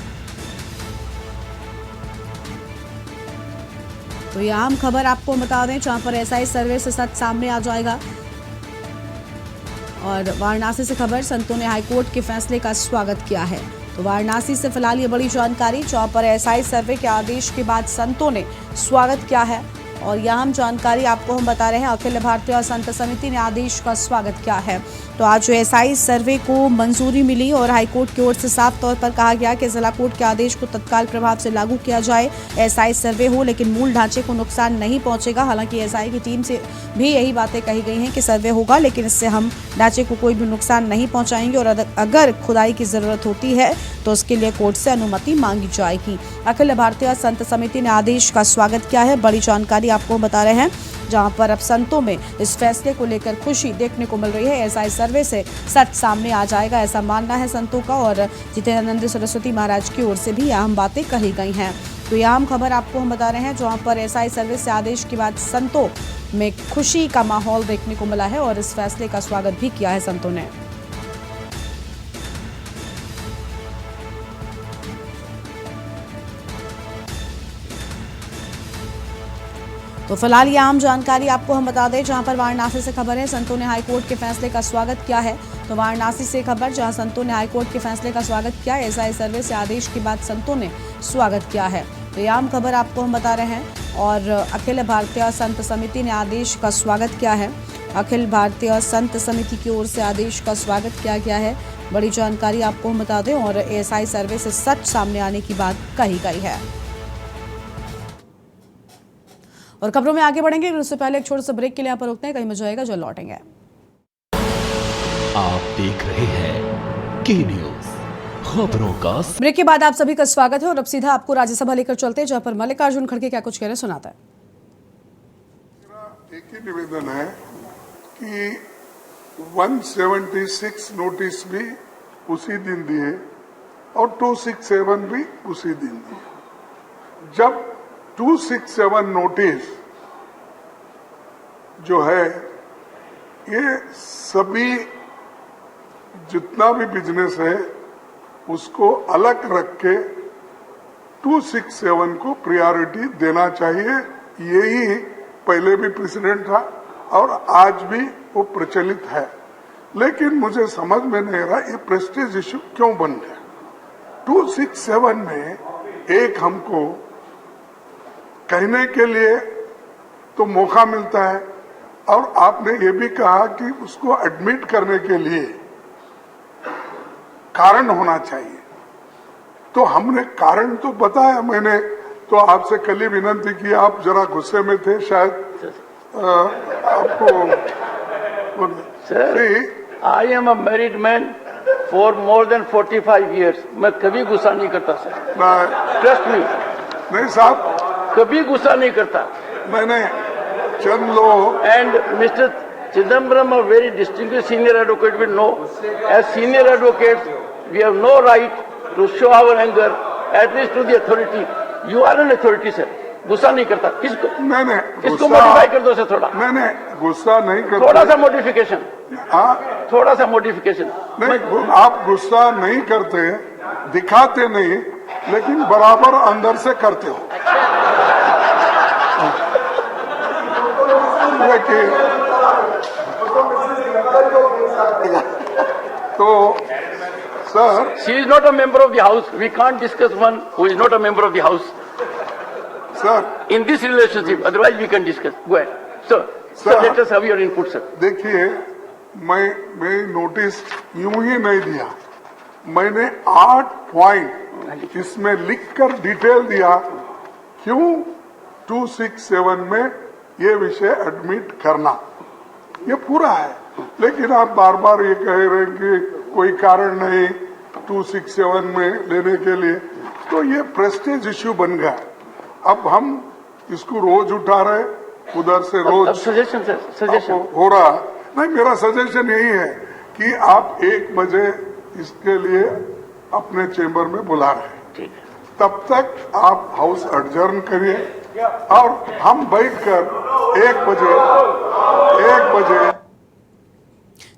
तो ये आम खबर आपको बता दें, जहां पर एसआई सर्वे से सच सामने आ जाएगा। और वाराणसी से खबर, संतों ने हाईकोर्ट के फैसले का स्वागत किया है। तो तो वाराणसी से फिलहाल ये बड़ी जानकारी, जहां पर एसआई सर्वे के आदेश के बाद संतों ने स्वागत किया है। और यह अहम जानकारी आपको हम बता रहे हैं, अखिल भारतीय संत समिति ने आदेश का स्वागत किया है। तो आज एसआई सर्वे को मंजूरी मिली और हाईकोर्ट की ओर से साफ तौर पर कहा गया कि जिला कोर्ट के आदेश को तत्काल प्रभाव से लागू किया जाए। एसआई सर्वे हो लेकिन मूल ढांचे को नुकसान नहीं पहुंचेगा। हालांकि एसआई की टीम से भी यही बातें कही गई हैं कि सर्वे होगा लेकिन इससे हम ढांचे को कोई भी नुकसान नहीं पहुंचाएंगे और अगर खुदाई की जरूरत होती है तो उसके लिए कोर्ट से अनुमति मांगी जाएगी। अखिल भारतीय संत समिति ने आदेश का स्वागत किया है। बड़ी जानकारी आपको बता रहे हैं, जहां पर अब संतों में इस फैसले को लेकर खुशी देखने को मिल रही है। एसआई सर्वे से सच सामने आ जाएगा, ऐसा मानना है संतों का। और जितेंद्र सरस्वती महाराज की ओर से भी अहम बातें कही गई हैं। तो यह अहम खबर आपको हम बता रहे हैं, जहां पर एसआई सर्वे से आदेश के बाद संतों में खुशी का माहौल देखने को मिला है और इस फैसले का स्वागत भी किया है संतों ने। तो फिलहाल ये आम जानकारी आपको हम बता दें, जहां पर वाराणसी से खबर है, संतों ने हाईकोर्ट के फैसले का स्वागत किया है। तो वाराणसी से खबर, जहां संतों ने हाईकोर्ट के फैसले का स्वागत किया। एसआई सर्वे से आदेश के बाद संतों ने स्वागत किया है। तो ये आम खबर आपको हम बता रहे हैं। और अखिल भारतीय संत समिति ने आदेश का स्वागत किया है। अखिल भारतीय संत समिति की ओर से आदेश का स्वागत किया गया है। बड़ी जानकारी आपको हम बता दें और एसआई सर्वे से सच सामने आने की बात कही गई है। और खबरों में आगे बढ़ेंगे, उससे पहले एक छोटे से ब्रेक के लिए यहाँ पर रुकते हैं, कहीं मजा आएगा, जल्द लौटेंगे। आप देख रहे हैं के न्यूज खबरों का। ब्रेक के बाद आप सभी का स्वागत है और अब सीधा आपको राज्यसभा लेकर चलते हैं, जहां पर मल्लिकार्जुन खड़गे क्या कुछ कह रहे हैं, सुनाता है। एक ही निवेदन है कि 176 नोटिस भी उसी दिन दिए और 267 भी उसी दिन दिए। जब 267 नोटिस जो है ये सभी जितना भी बिजनेस है उसको अलग रख के 267 को प्रायोरिटी देना चाहिए। यही पहले भी प्रेसिडेंट था और आज भी वो प्रचलित है। लेकिन मुझे समझ में नहीं रहा ये प्रेस्टीज इश्यू क्यों बन गया। 267 में एक हमको कहने के लिए तो मौका मिलता है और आपने ये भी कहा कि उसको एडमिट करने के लिए कारण होना चाहिए। तो हमने कारण तो बताया। मैंने तो आपसे कल ही विनंती की, आप जरा गुस्से में थे शायद, आपको I am a married man for more than 45 years। मैं कभी गुस्सा नहीं करता सर, ट्रस्ट मी। नहीं साहब, कभी गुस्सा नहीं करता मैंने चंद लोग। And mister Chidambaram, a very distinguished senior advocate, will know, as senior advocates, we have no right to show our anger, at least to the authority. You are an authority, sir. गुस्सा नहीं करता किसको? मैंने इसको modify कर दो sir थोड़ा। मैंने गुस्सा नहीं करता। थोड़ा सा मॉडिफिकेशन। हाँ, थोड़ा सा मॉडिफिकेशन। नहीं, आप गुस्सा नहीं करते, दिखाते नहीं, लेकिन बराबर अंदर से करते हो। तो sir, she is not a member of the house. We can't discuss one who is not a member of the house. Sir, in this relationship, otherwise we can discuss. Go ahead, sir. Sir, let us have your input, sir. देखिए, मैं notice यूं ही नहीं दिया। मैंने 8 point इसमें लिखकर detail दिया क्यों 267 में ये विषय एडमिट करना, ये पूरा है। लेकिन आप बार बार ये कह रहे हैं कि कोई कारण नहीं 267 में लेने के लिए, तो ये प्रेस्टीज इश्यू बन गया। अब हम इसको रोज उठा रहे, उधर से रोज सजेशन हो रहा। नहीं, मेरा सजेशन यही है कि आप 1 बजे इसके लिए अपने चेंबर में बुला रहे हैं, तब तक आप हाउस एडजर्न करिए और हम बैठकर 1 बजे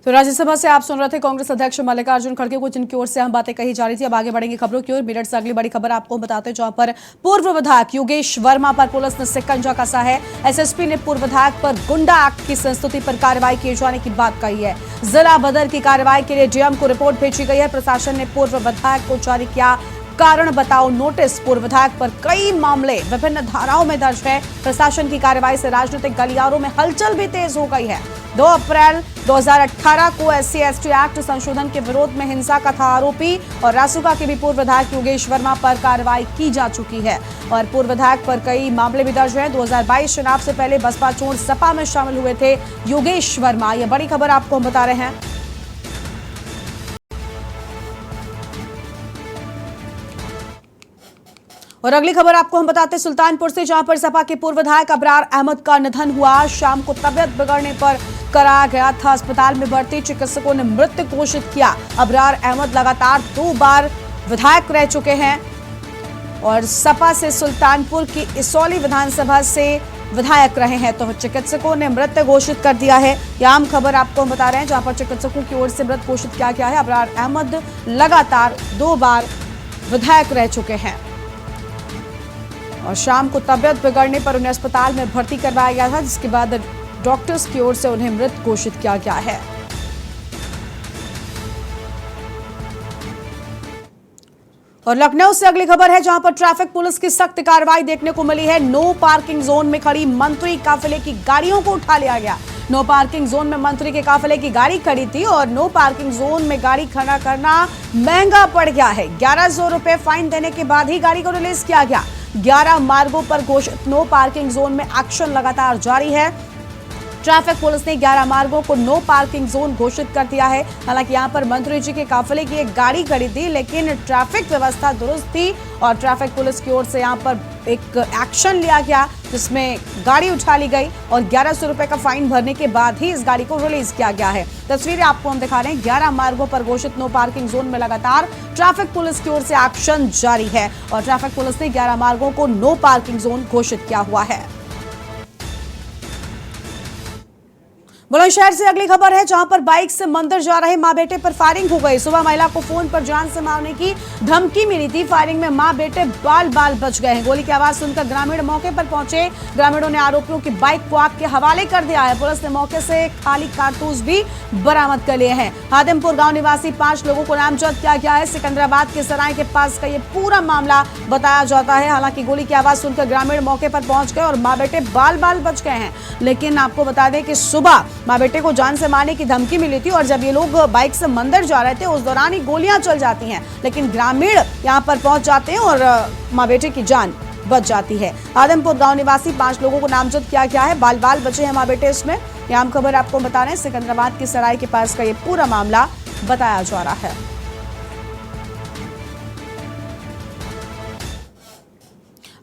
तो राज्यसभा से आप सुन रहे थे कांग्रेस अध्यक्ष मल्लिकार्जुन खड़गे को, जिनकी ओर से हम बातें कही जा रही थी। अब आगे बढ़ेंगे खबरों की ओर। मेरठ से अगली बड़ी खबर आपको बताते हैं, जहां पर पूर्व विधायक योगेश वर्मा पर पुलिस ने शिकंजा कसा है। एसएसपी ने पूर्व विधायक पर गुंडा एक्ट की संस्तुति पर कार्रवाई किए जाने की बात कही है। जिला बदर की कार्रवाई के लिए डीएम को रिपोर्ट भेजी गई है। प्रशासन ने पूर्व विधायक को जारी किया कारण बताओ नोटिस। पूर्व विधायक पर कई मामले विभिन्न धाराओं में दर्ज है। प्रशासन की कार्रवाई से राजनीतिक गलियारों में हलचल भी तेज हो गई है। 2 अप्रैल 2018 को SC/ST एक्ट संशोधन के विरोध में हिंसा का था आरोपी, और रासुका के भी पूर्व विधायक योगेश वर्मा पर कार्रवाई की जा चुकी है और पूर्व विधायक पर कई मामले भी दर्ज हैं। 2022 चुनाव से पहले बसपा छोड़ सपा में शामिल हुए थे योगेश वर्मा। यह बड़ी खबर आपको हम बता रहे हैं। और अगली खबर आपको हम बताते हैं सुल्तानपुर से, जहां पर सपा के पूर्व विधायक अबरार अहमद का निधन हुआ। शाम को तबियत बिगड़ने पर कराया गया था अस्पताल में भर्ती। चिकित्सकों ने मृत घोषित किया। अबरार अहमद लगातार 2 बार विधायक रह चुके हैं और सपा से सुल्तानपुर की इसौली विधानसभा से विधायक रहे हैं, तो चिकित्सकों ने मृत घोषित कर दिया है। यह आम खबर आपको हम बता रहे हैं, जहां पर चिकित्सकों की ओर से मृत घोषित किया गया है। अबरार अहमद लगातार 2 बार विधायक रह चुके हैं और शाम को तबियत बिगड़ने पर उन्हें अस्पताल में भर्ती करवाया गया था, जिसके बाद डॉक्टर्स की ओर से उन्हें मृत घोषित किया गया है। और लखनऊ से अगली खबर है, जहां पर ट्रैफिक पुलिस की सख्त कार्रवाई देखने को मिली है। नो पार्किंग जोन में खड़ी मंत्री काफिले की गाड़ियों को उठा लिया गया। नो पार्किंग जोन में मंत्री के काफिले की गाड़ी खड़ी थी और नो पार्किंग जोन में गाड़ी खड़ा करना महंगा पड़ गया है। 1100 रुपए फाइन देने के बाद ही गाड़ी को रिलीज किया गया। 11 मार्गों पर घोषित नो पार्किंग जोन में एक्शन लगातार जारी है। ट्रैफिक पुलिस ने 11 मार्गों को नो पार्किंग जोन घोषित कर दिया है। हालांकि यहां पर मंत्री जी के काफिले की एक गाड़ी खड़ी थी, लेकिन ट्रैफिक व्यवस्था दुरुस्त थी और ट्रैफिक पुलिस की ओर से यहां पर एक एक्शन लिया गया, जिसमें गाड़ी उठा ली गई और 1100 रुपए का फाइन भरने के बाद ही इस गाड़ी को रिलीज किया गया है। तस्वीरें आपको हम दिखा रहे हैं। 11 मार्गों पर घोषित नो पार्किंग जोन में लगातार ट्रैफिक पुलिस की ओर से एक्शन जारी है और ट्रैफिक पुलिस ने 11 मार्गों को नो पार्किंग जोन घोषित किया हुआ है। बुलंदशहर से अगली खबर है, जहां पर बाइक से मंदिर जा रहे मां बेटे पर फायरिंग हो गई। सुबह महिला को फोन पर जान से मारने की धमकी मिली थी। फायरिंग में मां बेटे बाल बाल बच गए हैं। गोली की आवाज सुनकर ग्रामीण मौके पर पहुंचे। ग्रामीणों ने आरोपियों की बाइक को आग के हवाले कर दिया है। पुलिस ने मौके से खाली कारतूस भी बरामद कर लिए हैं। हातिमपुर गांव निवासी 5 लोगों को नामजद किया गया है। सिकंदराबाद के सराय के पास का ये पूरा मामला बताया जाता है। हालांकि गोली की आवाज सुनकर ग्रामीण मौके पर पहुंच गए और मां बेटे बाल बाल बच गए हैं। लेकिन आपको बता दें कि सुबह मां बेटे को जान से मारने की धमकी मिली थी और जब ये लोग बाइक से मंदिर जा रहे थे, उस दौरान ही गोलियां चल जाती हैं। लेकिन ग्रामीण यहां पर पहुंच जाते हैं और मां बेटे की जान बच जाती है। आदमपुर गांव निवासी 5 लोगों को नामजद किया गया है। बाल बाल बचे हैं मां बेटे इसमें। यह आम खबर आपको बता रहे हैं। सिकंदराबाद की सराय के पास का ये पूरा मामला बताया जा रहा है।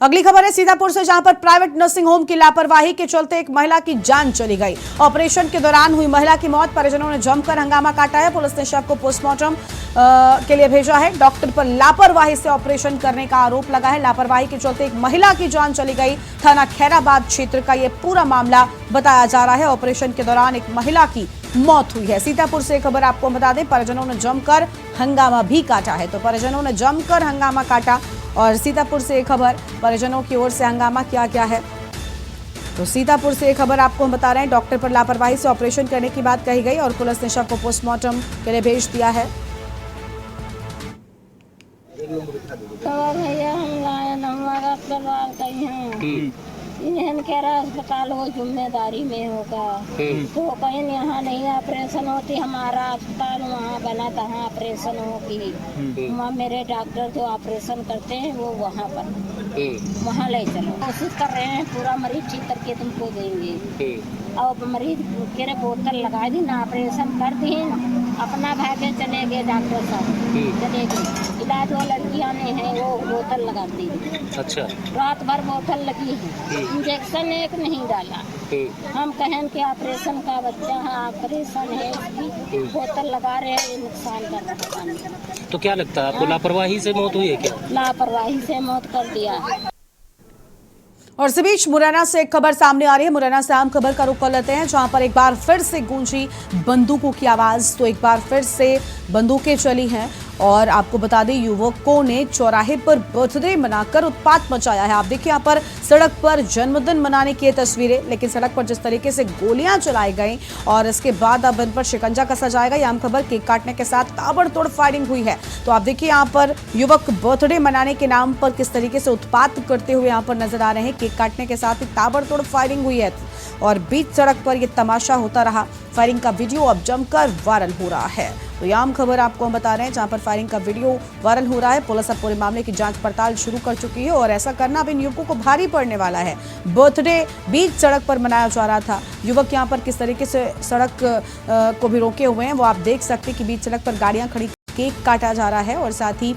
अगली खबर है सीतापुर से, जहां पर प्राइवेट नर्सिंग होम की लापरवाही के चलते एक महिला की जान चली गई। ऑपरेशन के दौरान हुई महिला की मौत। परिजनों ने जमकर हंगामा काटा है। पुलिस ने शव को पोस्टमार्टम के लिए भेजा है। डॉक्टर पर लापरवाही से ऑपरेशन करने का आरोप लगा है। लापरवाही के चलते एक महिला की जान चली गई। थाना खैराबाद क्षेत्र का यह पूरा मामला बताया जा रहा है। ऑपरेशन के दौरान एक महिला की मौत हुई है। सीतापुर से खबर आपको बता दें, परिजनों ने जमकर हंगामा भी काटा है। तो परिजनों ने जमकर हंगामा काटा और सीतापुर से खबर, परिजनों की ओर से हंगामा किया गया है। तो सीतापुर से खबर आपको हम बता रहे हैं। डॉक्टर पर लापरवाही से ऑपरेशन करने की बात कही गई और पुलिस ने शव को पोस्टमार्टम के लिए भेज दिया है। तो भैया हम लाए हमारा परिवार कहीं हैं, इन्हें कह रहा अस्पताल वो जिम्मेदारी में होगा, तो कहीं यहाँ नहीं ऑपरेशन होती। हमारा अस्पताल वहाँ बना, तहाँ ऑपरेशन होगी। वहाँ मेरे डॉक्टर जो ऑपरेशन करते हैं वो वहाँ पर वहाँ ले चलो। कोशिश कर रहे हैं पूरा मरीज ठीक करके तुमको देंगे। और मरीज के बोतल लगा दी ना, ऑपरेशन कर दी, अपना भागे चले गए डॉक्टर साहब, चले गए। इलाज वो लड़कियाँ ने है वो बोतल लगाती है। अच्छा, रात भर बोतल लगी है, इंजेक्शन एक नहीं डाला। हम कहें कि ऑपरेशन का बच्चा है, ऑपरेशन है, उसकी बोतल लगा रहे हैं, नुकसान कर रहा है। तो क्या लगता है आपको लापरवाही से मौत हुई है क्या? लापरवाही से मौत कर दिया। और इसी बीच मुरैना से एक खबर सामने आ रही है। मुरैना से अहम खबर का रुख कर लेते हैं, जहां पर एक बार फिर से गूंजी बंदूकों की आवाज। तो एक बार फिर से बंदूकें चली हैं और आपको बता दें, युवकों ने चौराहे पर बर्थडे मनाकर उत्पात मचाया है। आप देखिए यहाँ पर सड़क पर जन्मदिन मनाने की तस्वीरें, लेकिन सड़क पर जिस तरीके से गोलियां चलाई गई और इसके बाद अब इन पर शिकंजा कसा जाएगा। यह अहम खबर, केक काटने के साथ ताबड़तोड़ फायरिंग हुई है। तो आप देखिए यहाँ पर युवक बर्थडे मनाने के नाम पर किस तरीके से उत्पात करते हुए यहाँ पर नजर आ रहे हैं। केक काटने के साथ ही ताबड़तोड़ फायरिंग हुई है और बीच सड़क पर यह तमाशा होता रहा। फायरिंग का वीडियो अब जमकर वायरल हो रहा है। तो यह आम खबर आपको हम बता रहे हैं, जहां पर फायरिंग का वीडियो वायरल हो रहा है। पुलिस अब पूरे मामले की जांच पड़ताल शुरू कर चुकी है और ऐसा करना अब इन युवकों को भारी पड़ने वाला है। बर्थडे बीच सड़क पर मनाया जा रहा था। युवक यहां पर किस तरीके से सड़क को भी रोके हुए हैं वो आप देख सकते हैं कि बीच सड़क पर गाड़ियां खड़ी, केक काटा जा रहा है और साथ ही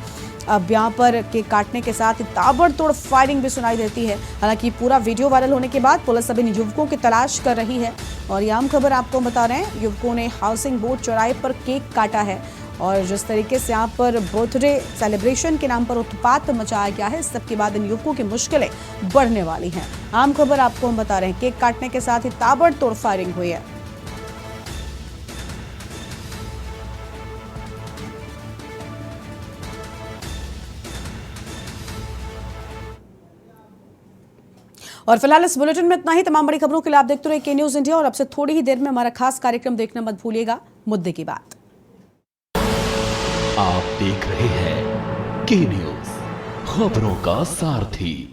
अब यहाँ पर केक काटने के साथ ताबड़तोड़ फायरिंग भी सुनाई देती है। हालांकि पूरा वीडियो वायरल होने के बाद पुलिस अब इन युवकों की तलाश कर रही है। और यह आम खबर आपको बता रहे हैं, युवकों ने हाउसिंग बोर्ड चौराहे पर केक काटा है और जिस तरीके से यहाँ पर बर्थडे सेलिब्रेशन के नाम पर उत्पात मचाया गया है, इस सब के बाद इन युवकों की मुश्किलें बढ़ने वाली हैं। आम खबर आपको हम बता रहे हैं, केक काटने के साथ ही ताबड़तोड़ फायरिंग हुई है। और फिलहाल इस बुलेटिन में इतना ही। तमाम बड़ी खबरों के लिए आप देखते रहिए के न्यूज इंडिया और अब से थोड़ी ही देर में हमारा खास कार्यक्रम देखना मत भूलिएगा, मुद्दे की बात। आप देख रहे हैं के न्यूज, खबरों का सारथी।